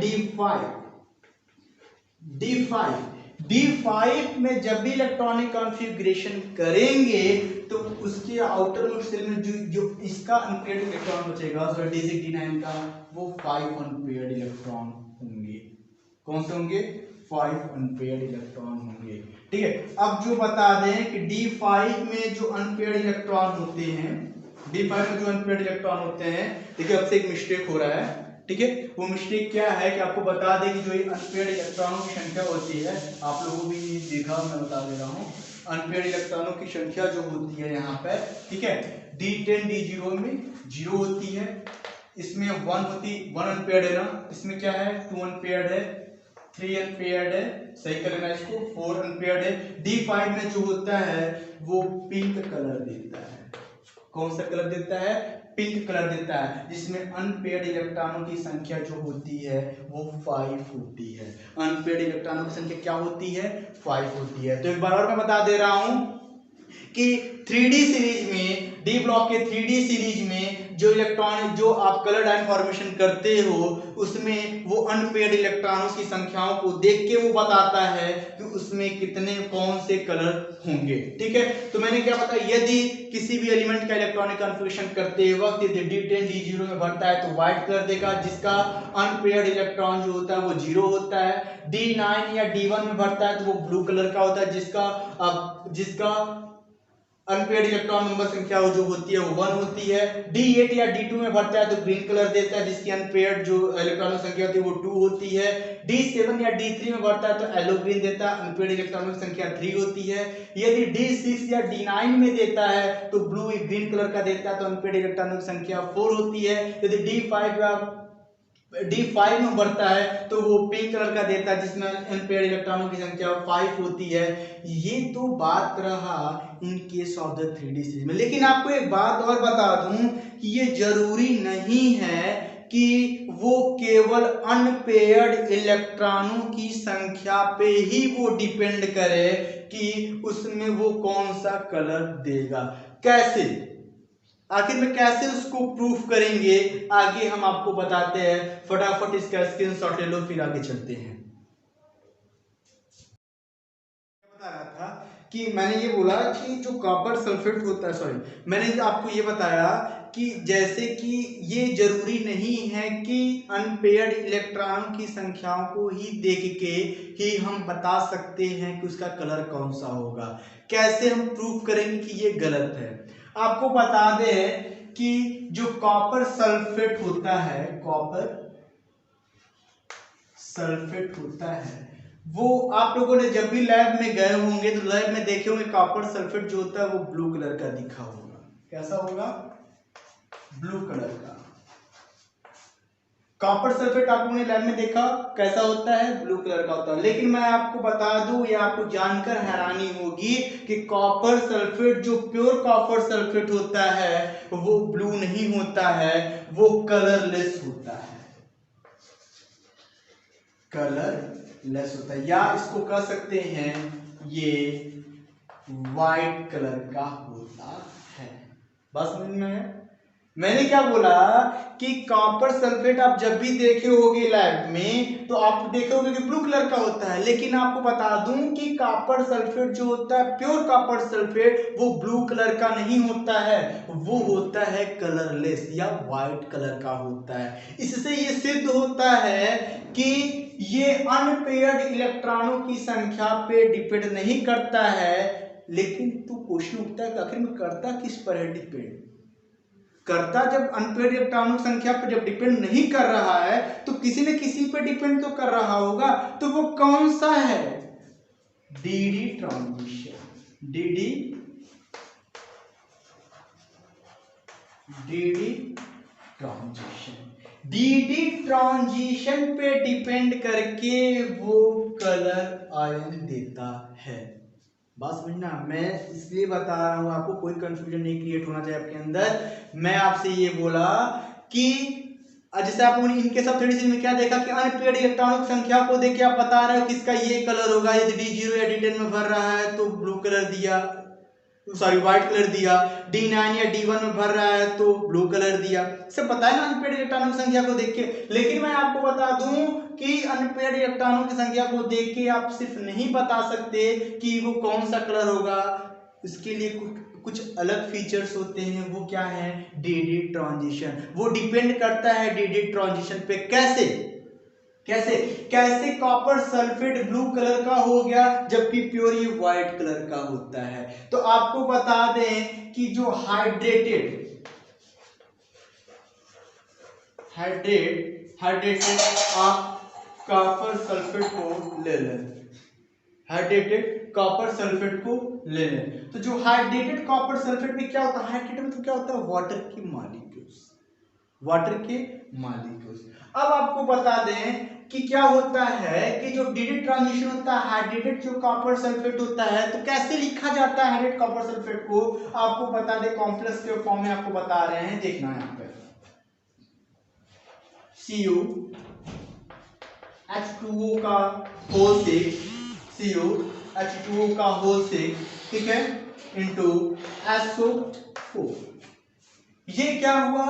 [SPEAKER 1] D5 में जब भी इलेक्ट्रॉनिक कॉन्फ़िगरेशन करेंगे तो उसके आउटर मोस्ट सेल में जो इसका अनपेयर्ड इलेक्ट्रॉन बचेगा D6 D9 का, वो 5 अनपेयर्ड इलेक्ट्रॉन होंगे। कौन से होंगे, 5 अनपेयर्ड इलेक्ट्रॉन होंगे, ठीक है। अब जो बता दें कि D5 में जो अनपेयर्ड इलेक्ट्रॉन होते हैं, D5 में जो अनपेयर्ड इलेक्ट्रॉन होते हैं, देखिए अब से एक मिस्टेक हो रहा है, ठीक है। वो मिस्टेक क्या है कि आपको बता दें कि जो ये अनपेयर्ड इलेक्ट्रॉनों की संख्या होती है, आप लोगों भी देखा, मैं बता दे रहा हूँ, अनपेयर्ड इलेक्ट्रॉनों की संख्या जो होती है यहाँ पे, ठीक है, D10 D0 में 0 होती है, इसमें 1 अनपेयर्ड है ना, इसमें क्या है 2 अनपेयर्ड है, 3 अनपेयर्ड है, सही कर लेना इसको, 4 अनपेयर्ड है। D5 में जो होता है वो पिंक कलर देता है। कौन सा कलर देता है, पिंक कलर देता है, जिसमें अनपेयर्ड इलेक्ट्रॉनों की संख्या जो होती है वो 5 होती है। अनपेयर्ड इलेक्ट्रॉनों की संख्या क्या होती है, 5 होती है। तो एक बार और मैं बता दे रहा हूं कि 3D सीरीज में, डी ब्लॉक के 3D सीरीज में जो इलेक्ट्रॉन जो आप कलर डायन फॉर्मेशन करते हो उसमें वो अनपेयर्ड इलेक्ट्रॉनों की संख्याओं को देख के वो बताता है कि उसमें कितने कौन से कलर होंगे, ठीक है। तो मैंने क्या बताया, यदि किसी भी एलिमेंट का इलेक्ट्रॉनिक कॉन्फ़िगरेशन करते वक्त यदि D10 D0 में भरता है तो व्हाइट कलर देगा, जिसका अनपेयर्ड इलेक्ट्रॉन जो होता है वो 0 होता है। D9 या D1 में भरता है तो वो ब्लू कलर का होता है, जिसका अनपेयर्ड इलेक्ट्रॉन नंबर संख्या जो होती है वो 1 होती है। D8 या D2 में भरता है तो ग्रीन कलर देता है, जिसकी अनपेयर्ड जो इलेक्ट्रॉन संख्या होती है वो 2 होती है। D7 या D3 में भरता है तो येलो ग्रीन देता है, अनपेयर्ड इलेक्ट्रॉनों की संख्या 3 होती है। यदि D6 या D9 में देता है तो ब्लू ग्रीन कलर का देता है, तो अनपेयर्ड इलेक्ट्रॉनों की संख्या 4 होती है। यदि D5 में बढ़ता है तो वो पिंक कलर का देता है, जिसमें अनपेयर्ड इलेक्ट्रॉनों की संख्या 5 होती है। ये तो बात रहा इन case of the 3D series में, लेकिन आपको एक बात और बता दूं कि ये जरूरी नहीं है कि वो केवल अनपेयर्ड इलेक्ट्रॉनों की संख्या पे ही वो डिपेंड करे कि उसमें वो कौन सा कलर देगा। कैसे, आखिर में कैसे उसको प्रूफ करेंगे, आगे हम आपको बताते हैं। फटाफट इसका स्क्रीनशॉट ले लो, फिर आगे चलते हैं। बता रहा था कि मैंने ये बोला कि जो कॉपर सल्फेट होता है, सॉरी मैंने आपको ये बताया कि जैसे कि ये जरूरी नहीं है कि अनपेयर्ड इलेक्ट्रॉन की संख्याओं को ही देख के ही हम बता सकते हैं कि उसका कलर कौन सा होगा। कैसे हम प्रूफ करेंगे कि ये गलत है। आपको बता दें कि जो कॉपर सल्फेट होता है, कॉपर सल्फेट होता है, वो आप लोगों ने जब भी लैब में गए होंगे तो लैब में देखे होंगे कॉपर सल्फेट जो होता है वो ब्लू कलर का दिखा होगा। कैसा होगा, ब्लू कलर का। कॉपर सल्फेट आप लोगों ने लैब में देखा कैसा होता है, ब्लू कलर का होता है। लेकिन मैं आपको बता दूं, या आपको जानकर हैरानी होगी कि कॉपर सल्फेट जो प्योर कॉपर सल्फेट होता है वो ब्लू नहीं होता है, वो कलरलेस होता है, कलरलेस होता है, या इसको कह सकते हैं ये वाइट कलर का होता है। बस समझ में है। मैंने क्या बोला कि कॉपर सल्फेट आप जब भी देखे होगे लैब में तो आप देखे होगे कि ब्लू कलर का होता है, लेकिन आपको बता दूं कि कॉपर सल्फेट जो होता है, प्योर कॉपर सल्फेट, वो ब्लू कलर का नहीं होता है, वो होता है कलरलेस या व्हाइट कलर का होता है। इससे ये सिद्ध होता है कि ये अनपेयर्ड इलेक्ट्रॉनों की संख्या पे डिपेंड नहीं करता है। लेकिन तो क्वेश्चन उठता है कि आखिर में करता किस पर है डिपेंड? करता जब अनपेयर्ड इलेक्ट्रॉनों की संख्या पर जब डिपेंड नहीं कर रहा है तो किसी न किसी पर डिपेंड तो कर रहा होगा, तो वो कौन सा है? D transition. डी ट्रांजिशन पे डिपेंड करके वो कलर आयन देता है। बात समझना, मैं इसलिए बता रहा हूं आपको, कोई कंफ्यूजन नहीं क्रिएट होना चाहिए आपके अंदर। मैं आपसे ये बोला कि जैसे आप इनके सब थ्योरी में क्या देखा कि अनपेयर्ड इलेक्ट्रॉनों की संख्या को देख के आप बता रहे हो किसका ये कलर होगा। यदि D0 या D10 में भर रहा है तो ब्लू कलर दिया, सॉरी व्हाइट कलर दिया। D9 या D1 में भर रहा है तो ब्लू कलर दिया। सब पता है ना अनपेयर्ड इलेक्ट्रॉनों की संख्या को देख के। लेकिन मैं आपको बता दूं कि अनपेयर्ड इलेक्ट्रॉनों की संख्या को देख के आप सिर्फ नहीं बता सकते कि वो कौन सा कलर होगा। इसके लिए कुछ अलग फीचर्स होते हैं। वो क्या है? D transition. वो डिपेंड करता है डी ट्रांजिशन पे। कैसे कैसे कैसे कॉपर सल्फेट ब्लू कलर का हो गया जबकि प्योर ये व्हाइट कलर का होता है। तो आपको बता दें कि जो हाइड्रेटेड आप कॉपर सल्फेट को ले लें, हाइड्रेटेड कॉपर सल्फेट को ले लें, तो जो हाइड्रेटेड कॉपर सल्फेट में क्या होता है? हाइड्रेटेड में तो क्या होता है? वाटर के मॉलिक्यूल्स, वाटर के मॉलिक्यूल्स। अब आपको बता दें कि क्या होता है कि जो डी ट्रांजिशन होता है, हाइड्रेटेड जो कॉपर सल्फेट होता है, तो कैसे लिखा जाता है हाइड्रेटेड कॉपर सल्फेट को? आपको बता दें कॉम्प्लेक्स के फॉर्म में आपको बता रहे हैं, देखना है यहाँ पे। CuH2O का होल 6, CuH2O का होल 6, ठीक है, इंटू SO4। ये क्या हुआ?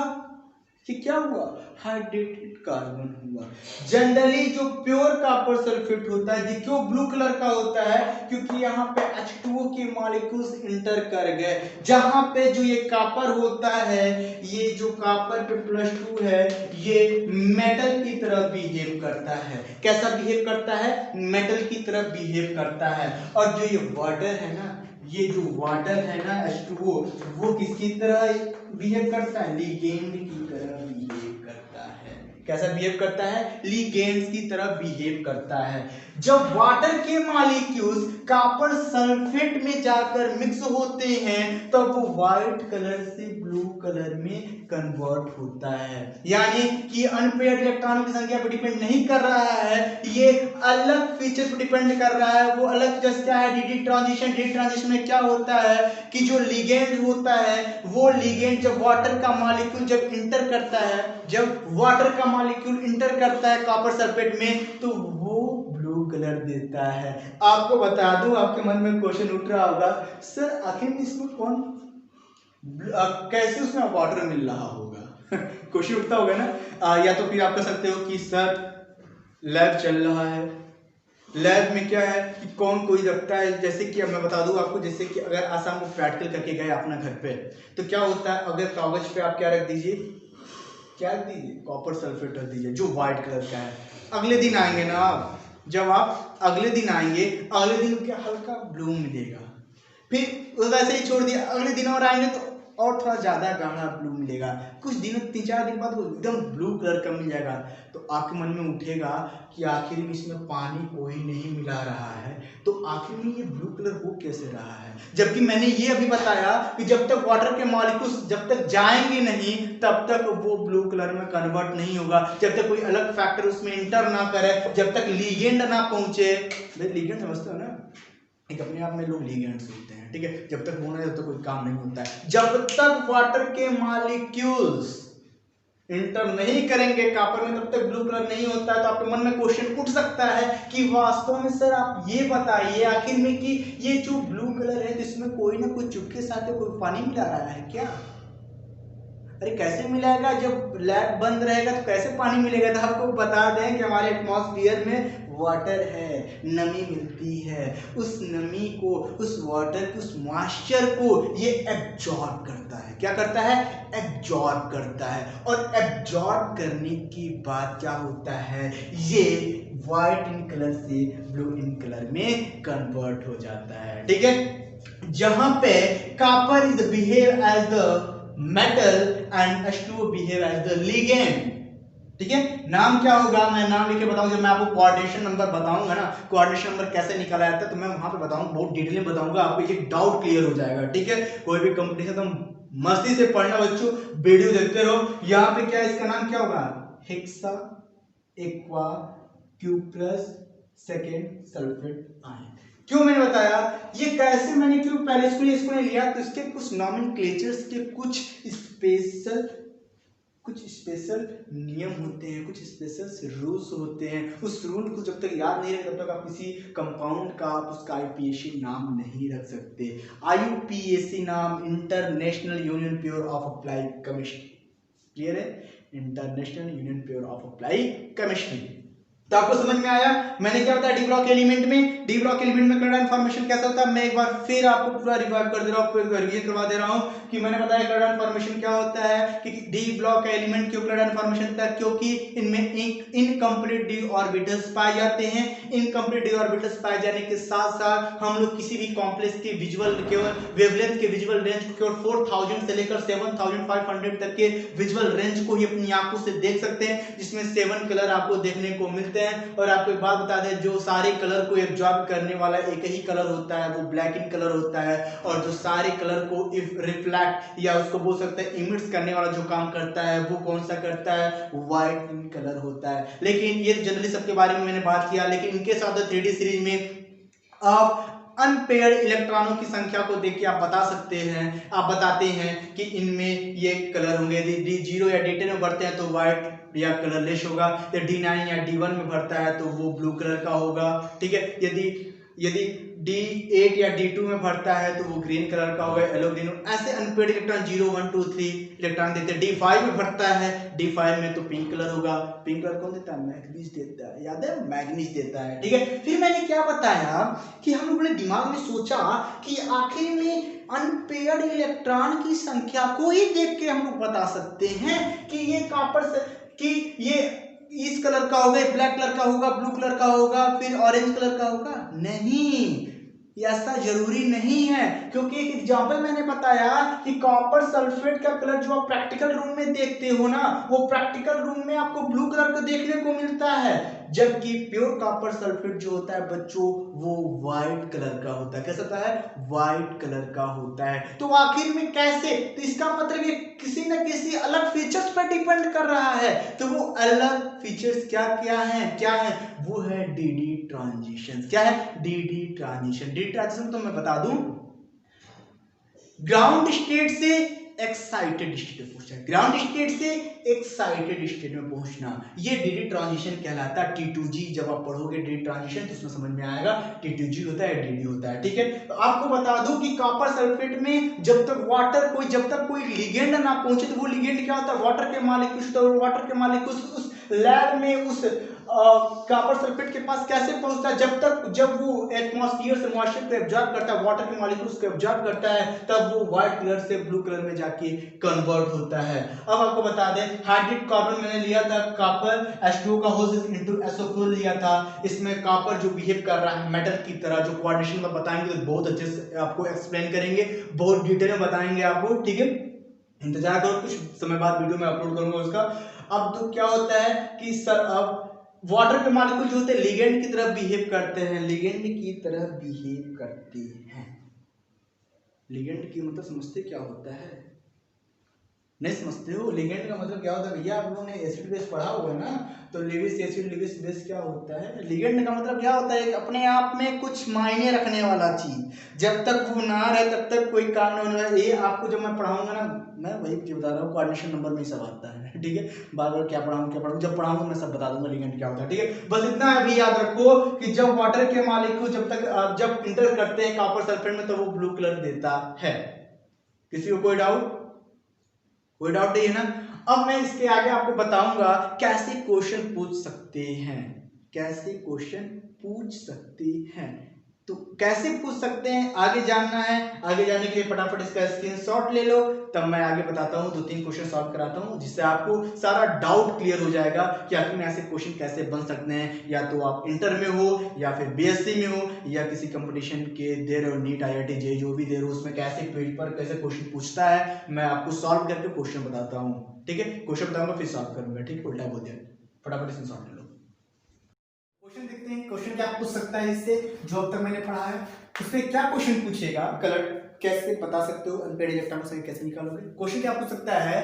[SPEAKER 1] ये क्या हुआ? हाइड्रेटेड कार्बन हुआ। जनरली जो प्योर कॉपर सल्फेट होता है, ये क्यों ब्लू कलर का होता है? क्योंकि यहाँ पे H2O के मॉलिक्यूल्स इंटर कर गए। जहां पे जो ये कॉपर होता है, ये जो कॉपर पे +2 है, ये मेटल की तरह बिहेव करता है। कैसा बिहेव करता है? मेटल की तरह बिहेव करता है। और जो ये वाटर है ना, ये जो वाटर है ना H2O, वो किसकी तरह बिहेव करता है? लिगेंड की तरह बिहेव करता है। कैसा बिहेव करता है? लिगेंड्स की तरह बिहेव करता है। जब वाटर के मॉलिक्यूल्स कॉपर सल्फेट में जाकर मिक्स होते हैं तब वो व्हाइट कलर से ब्लू कलर में कन्वर्ट होता है। यानी कि अनपेयर्ड इलेक्ट्रॉनों की संख्या पर डिपेंड नहीं कर रहा है, ये अलग फीचर पर डिपेंड कर रहा है। वो अलग जैसे क्या है? D transition. डी ट्रांजिशन में क्या होता है कि जो लिगेंड होता है, वो लिगेंड जब वाटर का मॉलिक्यूल जब इंटर करता है, जब वाटर का मॉलिक्यूल इंटर करता है कॉपर सल्फेट में, तो वो ब्लू कलर देता है। आपको बता दूं, आपके मन में क्वेश्चन उठ रहा होगा, सर आखिर में इसमें कौन कैसे उसमें वाटर मिल रहा होगा? क्वेश्चन उठता होगा ना। या तो फिर आप कह सकते हो कि सर लैब चल रहा है, लैब में क्या है कि कौन कोई रखता है। जैसे कि मैं बता दूं आपको, जैसे कि अगर आसाम को प्रैक्टिकल करके गए अपना घर पे, तो क्या होता है, अगर कागज पे आप क्या रख दीजिए, क्या रख दीजिए? कॉपर सल्फेट रख दीजिए जो व्हाइट कलर का है। अगले दिन आएंगे ना आप, जब आप अगले दिन आएंगे, अगले दिन क्या हल्का ब्लू मिलेगा, फिर वैसे ही छोड़ दिया, अगले दिन और आएंगे तो और थोड़ा ज्यादा गाढ़ा ब्लू मिलेगा, कुछ दिनों 3-4 दिन बाद वो एकदम ब्लू कलर का मिल जाएगा। तो आपके मन में उठेगा कि आखिर में इसमें पानी कोई नहीं मिला रहा है, तो आखिर में ये ब्लू कलर हो कैसे रहा है? जबकि मैंने ये अभी बताया कि जब तक वाटर के मॉलिक्यूल्स जब तक जाएंगे नहीं तब तक वो ब्लू कलर में कन्वर्ट नहीं होगा, जब तक कोई अलग फैक्टर उसमें इंटर ना करे, जब तक लिगेंड ना पहुंचे। लिगेंड समझते हो ना, एक अपने आप में लोग लिगेंड्स होते हैं, ठीक है। जब तक वो ना जब तक कोई काम नहीं होता है, जब तक वाटर के मॉलिक्यूल्स इंटर नहीं करेंगे कॉपर में तब तक ब्लू कलर नहीं होता है। तो आपके मन में क्वेश्चन उठ सकता है कि वास्तव में सर आप ये बताइए आखिर में कि ये जो ब्लू कलर है इसमें कोई ना कोई चुपके साथ कोई पानी मिला रहा है क्या? अरे कैसे मिलेगा, जब लैब बंद रहेगा तो कैसे पानी मिलेगा। तो आपको बता दें कि हमारे एटमॉस्फेयर में वाटर है, नमी मिलती है, उस नमी को, उस वाटर को, उस मॉइस्चर को ये एब्जॉर्ब करता है। क्या करता है? एब्जॉर्ब करता है। और एब्जॉर्ब करने के बाद क्या होता है, ये व्हाइट इन कलर से ब्लू इन कलर में कन्वर्ट हो जाता है। ठीक है, जहां पे copper is behave as the metal and H2O behave as the ligand. ठीक है, नाम क्या होगा, मैं नाम लिख के बताऊं। जब मैं आपको कोऑर्डिनेशन नंबर बताऊंगा ना, कोऑर्डिनेशन नंबर कैसे निकाला जाता है, तो मैं वहां पे बताऊंगा, बहुत डिटेल में बताऊंगा, आपको ये डाउट क्लियर हो जाएगा। ठीक है, कोई भी कंपटीशन तो मस्ती से पढ़ना बच्चों, वीडियो देखते रहो। यहाँ पे क्या, इसका नाम क्या होगा, hexa aqua cuprous second sulphate ion. क्यों मैंने बताया ये कैसे, मैंने क्यों पहले इसको नहीं लिया, तो इसके कुछ नॉमेनक्लेचर्स के कुछ स्पेशल नियम होते हैं, कुछ स्पेशल रूल्स होते हैं। उस रूल को जब तक याद नहीं रहे तब तक आप किसी कंपाउंड का आप उसका आईयूपीएसी नाम नहीं रख सकते। आईयूपीएसी नाम International Union Pure of Applied Chemistry, clear है, International Union Pure of Applied Chemistry. तो आपको समझ में आया मैंने क्या बताया डी ब्लॉक एलिमेंट में, डी ब्लॉक एलिमेंट में क्लोराइड फॉर्मेशन कैसा होता है। मैं एक बार फिर आपको पूरा रिवाइव कर दे रहा हूं, पूरा रिवीजन करवा दे रहा हूं कि मैंने बताया क्लोराइड फॉर्मेशन क्या होता है, कि डी ब्लॉक एलिमेंट क्यों क्लोराइड फॉर्मेशन होता है, क्योंकि इनमें इनकम्प्लीट डी ऑर्बिटल्स पाए जाते हैं। इनकम्प्लीट डी ऑर्बिटल्स पाए जाने के साथ साथ हम लोग किसी भी कॉम्प्लेक्स के विजुअल केवल वेवलेंथ के विजुअल रेंज को केवल 4000 से लेकर 7500 तक के विजुअल रेंज को ही अपनी आंखों से देख सकते हैं, जिसमें 7 कलर आपको देखने को मिलते हैं। और आपको एक बात बता दें, जो सारे कलर को एब्जॉर्ब करने वाला एक ही कलर होता है, वो ब्लैक इन कलर होता है। और जो सारे कलर को रिफ्लेक्ट या उसको बोल सकते हैं इमिट्स करने वाला जो काम करता है, वो कौन सा करता है, व्हाइट इन कलर होता है। लेकिन ये जनरली सबके बारे में मैंने बात किया, लेकिन इनके साथ 3D सीरीज में आप अनपेयर्ड इलेक्ट्रॉनों की संख्या को देख के आप बता सकते हैं, आप बताते हैं कि इनमें ये कलर होंगे। यदि D0 या D10 में बढ़ते हैं तो व्हाइट या कलरलेस होगा, या D9 या D1 में भरता है तो वो ब्लू कलर का होगा। ठीक है, यदि D8 या D2 में भरता है तो वो ग्रीन कलर का होगा, येलो ग्रीन। ऐसे अनपेयर्ड इलेक्ट्रॉन 0 1 2 3 इलेक्ट्रॉन देते हैं। D5 में भरता है, D5 में तो पिंक कलर होगा। पिंक कलर कौन देता है, मैग्नीज देता है, याद है, मैग्नीज देता है। ठीक है, फिर मैंने क्या बताया कि हम लोगों ने दिमाग में सोचा कि आखिर में अनपेयर्ड इलेक्ट्रॉन की संख्या को ही देख के हम लोग बता सकते हैं कि ये कॉपर से, कि ये इस कलर का होगा, ब्लैक कलर का होगा, ब्लू कलर का होगा, फिर ऑरेंज कलर का होगा। नहीं, ऐसा जरूरी नहीं है, क्योंकि एक एग्जांपल मैंने बताया कि कॉपर सल्फेट का कलर जो आप प्रैक्टिकल रूम में देखते हो ना, वो प्रैक्टिकल रूम में आपको ब्लू कलर का देखने को मिलता है, जबकि प्योर कॉपर सल्फेट जो होता है बच्चों वो व्हाइट कलर का होता है। कैसा होता है, व्हाइट कलर का होता है। तो आखिर में कैसे, तो इसका मतलब ये किसी न किसी अलग फीचर्स पर डिपेंड कर रहा है। तो वो अलग फीचर्स क्या है, वो है डीडी ट्रांजिशन। क्या है, डीडी ट्रांजिशन। डीडी ट्रांजिशन तो मैं बता दूं, ग्राउंड स्टेट से एक्साइटेड स्टेट में पहुंचना, ग्राउंड स्टेट से एक्साइटेड स्टेट में पहुंचना, ये डीडी ट्रांजिशन कहलाता है। T2G जब आप पढ़ोगे डीडी ट्रांजिशन तो उसमें समझ में आएगा T2G होता है, डीडी होता है। ठीक है, तो आपको बता दूं कि कॉपर सल्फेट में जब तक कोई लिगेंड ना पहुंचे, तो वो लिगेंड क्या होता है, वाटर के मॉलिक्यूल्स। तो वाटर के मॉलिक्यूल्स उस लैब में उस कॉपर सल्फेट के पास कैसे पहुंचता है, जब वो एटमॉस्फेयर से मॉइस्चर को एब्जॉर्ब करता है, वाटर के मॉलिक्यूल्स को एब्जॉर्ब करता है, तब वो व्हाइट कलर से ब्लू कलर में जाके कन्वर्ट होता है। अब आपको बता दें, हाइड्रेट कार्बन मैंने लिया था, कॉपर H2O का होल इनटू SO4 लिया था। इसमें कॉपर जो बिहेव कर रहा है मेटल की तरह, जो कोऑर्डिनेशन में बताएंगे तो बहुत अच्छे से आपको एक्सप्लेन करेंगे, बहुत डिटेल में बताएंगे आपको। ठीक है, इंतजार करो, कुछ समय बाद वीडियो में अपलोड करूंगा उसका। अब तो क्या होता है कि सर, अब वाटर के मॉलिक्यूल जो होते हैं लिगेंड की तरह बिहेव करते हैं, लिगेंड की तरह बिहेव करते हैं। लिगेंड की मतलब समझते क्या होता है, नहीं समझते हो? लिगेंड का मतलब क्या होता है भैया, आप लोगों ने एसिड बेस पढ़ा होगा ना, तो लिविस एसिड लिविस बेस क्या होता है। लिगेंड का मतलब क्या होता है, अपने आप में कुछ मायने रखने वाला चीज, जब तक वो ना रहे तब तक कोई काम नहीं होने वाला। ये आपको जब मैं पढ़ाऊंगा ना, मैं वही बता रहा हूँ, कोऑर्डिनेशन नंबर में सब आता है। ठीक है, बार बार क्या पढ़ाऊँ, जब पढ़ाऊंगा मैं सब बता दूंगा लिगेंड क्या होता है। ठीक है, बस इतना अभी याद रखो कि जब वाटर के मॉलिक्यूल जब इंटर करते हैं कॉपर सल्फेट में, तो वो ब्लू कलर देता है। किसी को कोई डाउट? कोई डाउट नहीं है ना। अब मैं इसके आगे आपको बताऊंगा कैसे क्वेश्चन पूछ सकते हैं, कैसे क्वेश्चन पूछ सकते हैं। तो कैसे पूछ सकते हैं आगे जानना है। आगे जाने के लिए फटाफट इसका स्क्रीनशॉट ले लो, तब मैं आगे बताता हूँ, 2-3 क्वेश्चन सॉल्व कराता हूँ, जिससे आपको सारा डाउट क्लियर हो जाएगा कि आखिर में ऐसे क्वेश्चन कैसे बन सकते हैं। या तो आप इंटर में हो या फिर बीएससी में हो या किसी कंपटीशन के दे रहे हो, नीट आईआईटी जेईई जो भी दे रहे हो, उसमें कैसे पेपर कैसे क्वेश्चन पूछता है, मैं आपको सॉल्व करके क्वेश्चन बताता हूँ। ठीक है, क्वेश्चन बताऊंगा फिर सॉल्व करूंगा। ठीक है, उल्टा बोल दिया, फटाफट इसमें सॉल्व ले लो। क्वेश्चन देखते हैं, क्वेश्चन क्या पूछ सकता है इससे, जो अब तक मैंने पढ़ा है उसमें क्या क्वेश्चन पूछेगा। कलर कैसे बता सकते हो, अनपेड इलेक्ट्रॉन से कैसे निकालोगे। क्वेश्चन क्या पूछ सकता है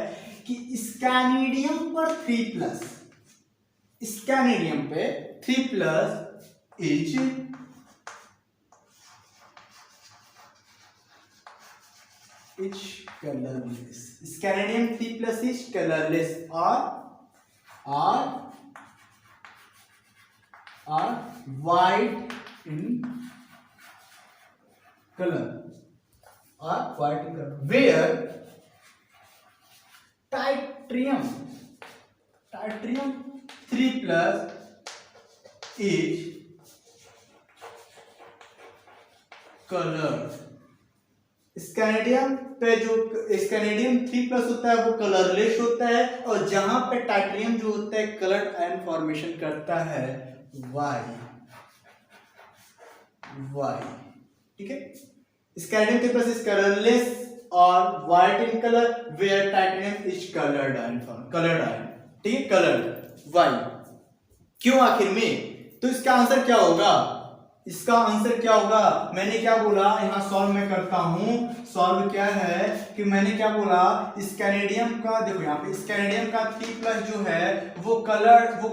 [SPEAKER 1] कि स्कैनिडियम पर 3+, स्कैनिडियम पे 3+ is colourless. Scandium 3+ is colourless or white in color, where tritium 3+ is colored। Scandium पे जो स्कैनिडियम 3+ होता है वो कलरलेस होता है, और जहां पे टाइटेनियम जो होता है कलर्ड आयन फॉर्मेशन करता है वाई। ठीक है, स्कैनिडियम 3+ इज कलरलेस और white in colour, where titanium is coloured ion. ठीक है, कलर्ड वाई। क्यों आखिर में, तो इसका आंसर क्या होगा, इसका आंसर क्या होगा। मैंने क्या बोला, यहां सॉल्व मैं करता हूं। सॉल्व क्या है कि मैंने क्या बोला, स्कैनिडियम का देखो यहाँ पे स्कैनिडियम का 3+ जो है वो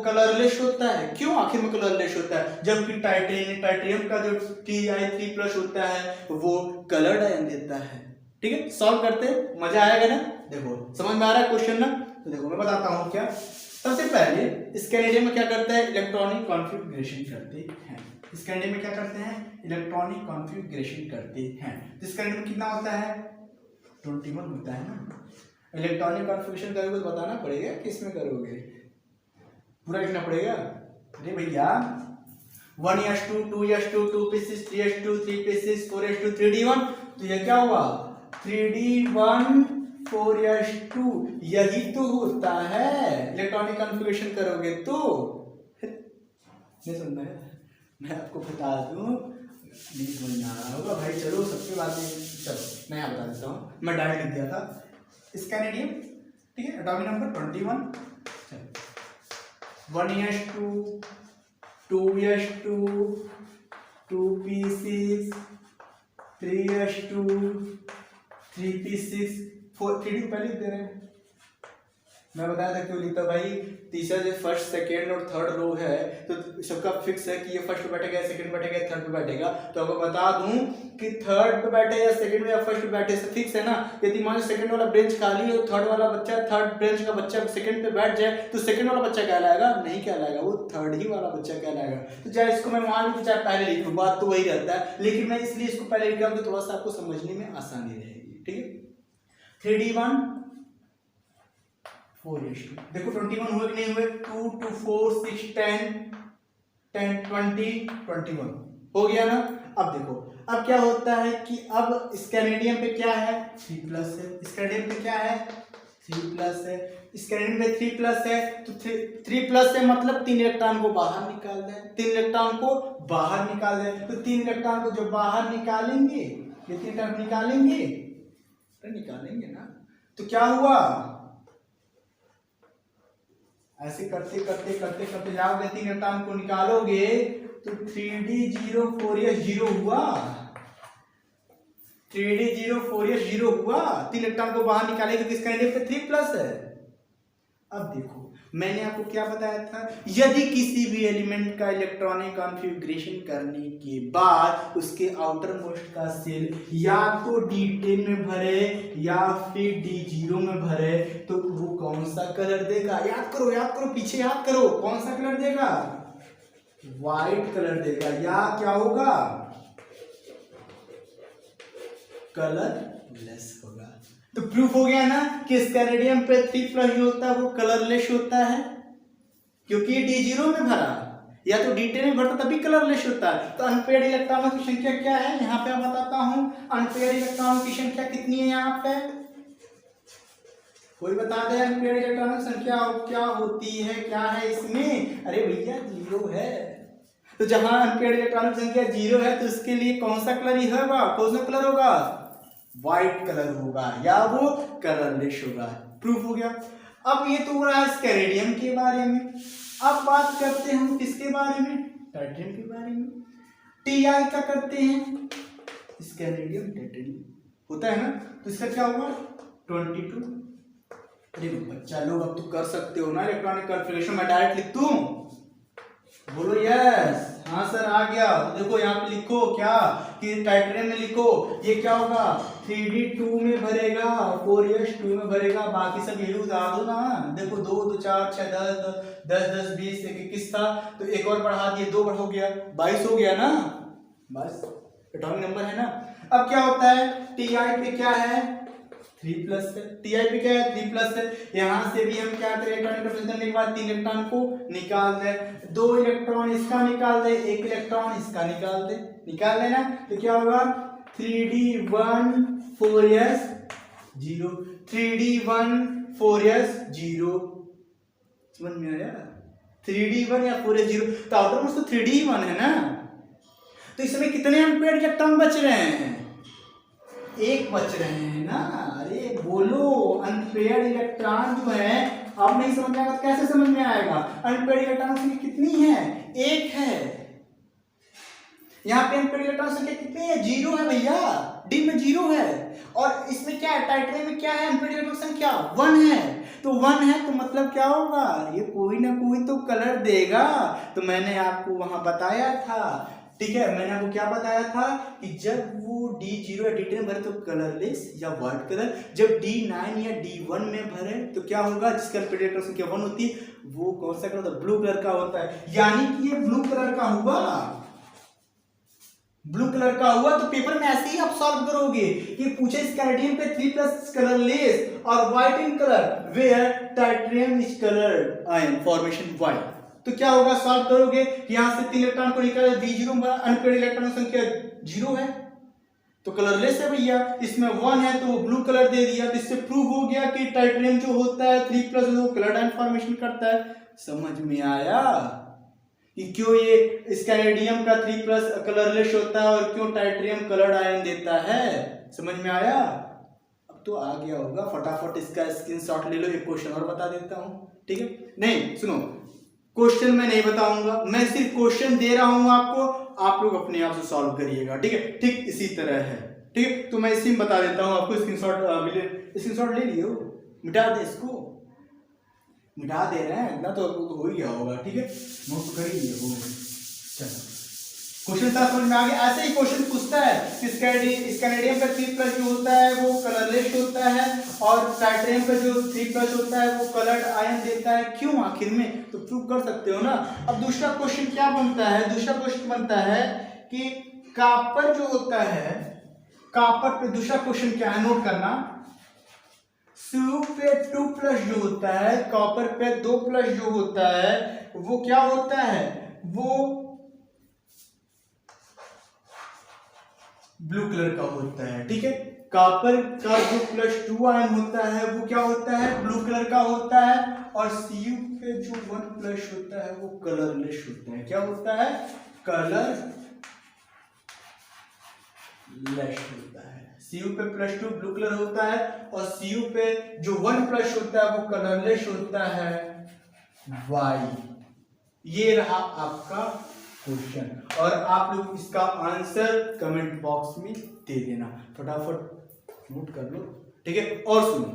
[SPEAKER 1] कलरलेस होता है। क्यों आखिर में कलरलेस होता है, जबकि टाइटेनियम का जो Ti3+ होता है वो कलर्ड आयन देता है। ठीक है, सॉल्व करते मजा आएगा ना। देखो समझ में आ रहा है क्वेश्चन ना। तो देखो मैं बताता हूं क्या। सबसे पहले स्कैनिडियम में क्या करता है, इलेक्ट्रॉनिक कॉन्फ़िगरेशन करते हैं। स्कैनिडियम में क्या करते हैं, इलेक्ट्रॉनिक कॉन्फ़िगरेशन करते हैं। तो स्कैनिडियम में कितना होता है, 21 होता है ना। इलेक्ट्रॉनिक कॉन्फ़िगरेशन करोगे तो बताना पड़ेगा किस में करोगे, पूरा लिखना पड़ेगा। अरे भैया 1s2 2s2 2p6 3s2 3p6 4s2 3d1, तो ये क्या हुआ 3d1 4s2, यही तो होता है इलेक्ट्रॉनिक कॉन्फ़िगरेशन करोगे तो। नहीं सुनना है, मैं आपको बता दूं, नहीं समझ में आ रहा होगा भाई। चलो सबके बातें, चलो मैं यहाँ बता देता हूँ। मैं डायरेक्ट लिख दिया था स्कैनिडियम, ठीक है, atomic number 21, 1s2 2s2 2p6 3s2 3p6 4 3d पहले दे रहे हैं। मैं बताया था क्यों लिखता भाई, तीसरा जो फर्स्ट सेकेंड और थर्ड रो है तो सबका फिक्स है कि ये फर्स्ट पे बैठेगा, सेकंड पे बैठेगा, थर्ड पे बैठेगा। तो आपको बता दूं कि थर्ड पे बैठे या सेकंड में या फर्स्ट पे बैठे से फिक्स है ना। यदि मान लो सेकंड वाला बेंच खाली है और थर्ड वाला बच्चा, थर्ड बेंच का बच्चा सेकंड पे बैठ जाए तो सेकंड वाला बच्चा कहलाएगा, नहीं कहलाएगा, वो थर्ड ही वाला बच्चा कहलाएगा। तो चाहे इसको मैं मान लूं चाहे पहले लिख लूं, बात तो वही रहता है, लेकिन मैं इसलिए इसको पहले लिख रहा हूं तो थोड़ा सा आपको समझने में आसानी रहेगी। ठीक है, 3d1 4s2, देखो 21 हुए कि नहीं हुए, 2 2 4 6 10 10 20 21 हो गया ना। अब देखो अब क्या होता है कि अब स्कैनिडियम पे क्या है 3+ है, स्कैनिडियम पे क्या है 3+ है, स्कैनिडियम पे 3+ है, तो 3+ है मतलब 3 इलेक्ट्रॉन को बाहर निकाल दें, 3 इलेक्ट्रॉन को बाहर निकाल दें। तो 3 इलेक्ट्रॉन को जो बाहर निकालेंगे, ये 3 इलेक्ट्रॉन निकालेंगे तो निकालेंगे ना, तो क्या हुआ, ऐसे करते करते करते करते जाओगे 3 इलेक्ट्रॉन को निकालोगे तो 3d0 4s0 हुआ, 3d0 4s0 हुआ। 3 इलेक्ट्रॉन को बाहर निकालेंगे तो स्कैनिडियम पे 3+ है। अब देखो मैंने आपको क्या बताया था, यदि किसी भी एलिमेंट का इलेक्ट्रॉनिक कॉन्फ़िगरेशन करने के बाद उसके आउटर मोस्ट का सेल या तो D10 में भरे या फिर D0 में भरे तो वो कौन सा कलर देगा, याद करो पीछे याद करो, कौन सा कलर देगा, व्हाइट कलर देगा, या क्या होगा कलरलेस होगा। तो प्रूफ हो गया ना कि स्कैरेडियम पे 3+ जो होता है वो कलरलेस होता है, क्योंकि ये D0 में भरा, या तो D10 में भरता तभी कलरलेस होता है। तो अनपेयर्ड इलेक्ट्रॉनों की संख्या क्या है यहाँ पे मैं बताता हूँ। अनपेयर्ड इलेक्ट्रॉनों की संख्या कितनी है यहाँ पे, कोई बता दे अनपेयर्ड इलेक्ट्रॉनों की संख्या क्या होती है, क्या है इसमें? अरे भैया 0 है। तो जहां अनपेयर्ड इलेक्ट्रॉनों की संख्या 0 है तो इसके लिए कौन सा कलर ही होगा, कौन सा कलर होगा? व्हाइट कलर होगा, या वो कलरलेस होगा। प्रूफ हो गया। अब ये तो हो रहा है स्कैरेडियम के बारे में। अब बात करते हैं हम किसके बारे में, टाइटेनियम के बारे में। Ti का करते हैं, स्कैरेडियम टाइटेनियम होता है ना, तो इसका क्या होगा 22। अरे बच्चा लोग अब तो कर सकते हो ना इलेक्ट्रॉनिक कॉन्फ़िगरेशन, मैं डायरेक्ट लिख दूं? बोलो यस। हाँ सर आ गया। तो देखो यहाँ पे लिखो क्या कि टाइटेनियम में लिखो ये क्या होगा 3d 2 में भरेगा, 4s 2 में भरेगा, बाकी सब वैल्यूज आ दो ना। देखो 2 2 4 6 10 10 20 21 था, तो एक और बढ़ा दिए, 2 हो गया 22 हो गया ना, बस एटॉमिक नंबर है ना। अब क्या होता है Ti पे क्या है 3+ है, Ti पे क्या है 3+ है। यहाँ से भी हम क्या करें इलेक्ट्रॉनिक कॉन्फ़िगरेशन करने के बाद 3 इलेक्ट्रॉन को निकाल दे, 2 इलेक्ट्रॉन इसका निकाल दे, 1 इलेक्ट्रॉन इसका निकाल दे, निकाल लेना। तो क्या होगा 3d1 4s 0, 3d1 4s 0, समझ में आया? 3d1 या 4s 0, तो आउटर मोस्ट तो 3d1 है ना। तो इसमें कितने एम्पेयर इलेक्ट्रॉन बच रहे हैं, 1 बच रहे हैं ना। अरे बोलो अनपेयर्ड इलेक्ट्रॉन जो है, अब नहीं समझ में आएगा तो कैसे समझ में आएगा। अनपेयर्ड इलेक्ट्रॉन संख्या कितनी है 1 है। यहाँ पे अनपेयर्ड इलेक्ट्रॉन संख्या कितनी है 0 है भैया, डी में 0 है। और इसमें क्या है टाइटेनियम में क्या है अनपेयर्ड इलेक्ट्रॉन संख्या 1 है। तो 1 है तो मतलब क्या होगा, ये कोई ना कोई तो कलर देगा। तो मैंने आपको वहां बताया था, ठीक है, मैंने आपको क्या बताया था कि जब वो D0 या D10 भरे तो कलरलेस या व्हाइट कलर, जब D9 या D1 में भरे तो क्या होगा, जिसका इलेक्ट्रॉन संख्या 1 होती है वो कौन सा कलर होता है, ब्लू कलर का होता है। यानी कि ये ब्लू कलर का हुआ, ब्लू कलर का हुआ। तो पेपर में ऐसे ही आप सॉल्व करोगे कि पूछे स्कैरेडियम पे 3+ कलरलेस और white in colour, where titanium is coloured ion formation white. तो क्या होगा सॉल्व करोगे कि यहां से 3 इलेक्ट्रॉन को निकाले, D0 में अनपेयर्ड इलेक्ट्रॉन संख्या 0 है तो कलरलेस है भैया, इसमें 1 है तो वो ब्लू कलर दे दिया। तो इससे प्रूव हो गया कि टाइटेनियम जो होता है 3+ वो कलर्ड आयन फॉर्मेशन करता है। समझ में आया कि क्यों ये स्कैरेडियम का 3+ कलरलेस होता है और क्यों टाइटेनियम कलर्ड आयन देता है, समझ में आया? अब तो आ गया होगा, फटाफट इसका स्क्रीनशॉट ले लो। एक क्वेश्चन और बता देता हूं, ठीक है? नहीं सुनो, क्वेश्चन मैं नहीं बताऊंगा, मैं सिर्फ क्वेश्चन दे रहा हूं आपको, आप लोग अपने आप से सॉल्व करिएगा, ठीक है? ठीक इसी तरह है, ठीक है? तो मैं इसी में बता देता हूं आपको। स्क्रीनशॉट ले लियो, मिटा दे इसको, मिटा दे रहे हैं इतना तो हो ही गया होगा, ठीक है? नोट तो कर ही लिए हो। चलो क्वेश्चन समझ में आ गया। ऐसे ही क्वेश्चन पूछता है कि स्कैरेडियम पे 3+ जो होता है वो कलरलेस होता है और टाइटेनियम पे जो 3+ होता है वो कलर्ड आयन देता है, क्यों आखिर में? तो प्रूव कर सकते हो ना। अब दूसरा क्वेश्चन क्या बनता है, दूसरा क्वेश्चन बनता है कि कॉपर जो होता है, कॉपर पे दूसरा क्वेश्चन क्या है नोट करना, Cu पे 2+ जो होता है, कॉपर पे 2+ जो होता है वो क्या होता है, वो ब्लू कलर का होता है, ठीक है? कॉपर का जो +2 आयन होता है वो क्या होता है, ब्लू कलर का होता है। और Cu पे जो 1+ होता है वो कलरलेस होता है, क्या होता है, कलरलेस होता है। Cu पे +2 ब्लू कलर होता है और Cu पे जो 1+ होता है वो कलरलेस होता है, वाई। ये रहा आपका क्वेश्चन और आप लोग इसका आंसर कमेंट बॉक्स में दे देना, फटाफट नोट कर लो, ठीक है? और सुनो,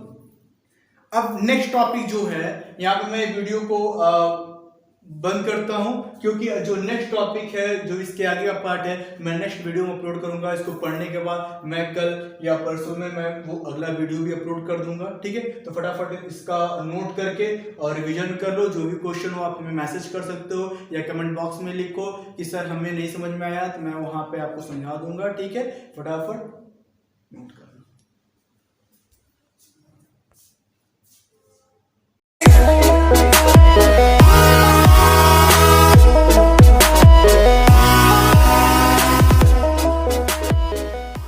[SPEAKER 1] अब नेक्स्ट टॉपिक जो है यहाँ पे मैं वीडियो को बंद करता हूं, क्योंकि जो नेक्स्ट टॉपिक है, जो इसके आगे का पार्ट है, मैं नेक्स्ट वीडियो में अपलोड करूंगा। इसको पढ़ने के बाद मैं कल या परसों में मैं वो अगला वीडियो भी अपलोड कर दूंगा, ठीक है? तो फटाफट इसका नोट करके और रिवीजन कर लो। जो भी क्वेश्चन हो आप हमें मैसेज कर सकते हो या कमेंट बॉक्स में लिखो कि सर हमें नहीं समझ में आया, तो मैं वहां पर आपको समझा दूंगा, ठीक है? फटाफट नोट कर।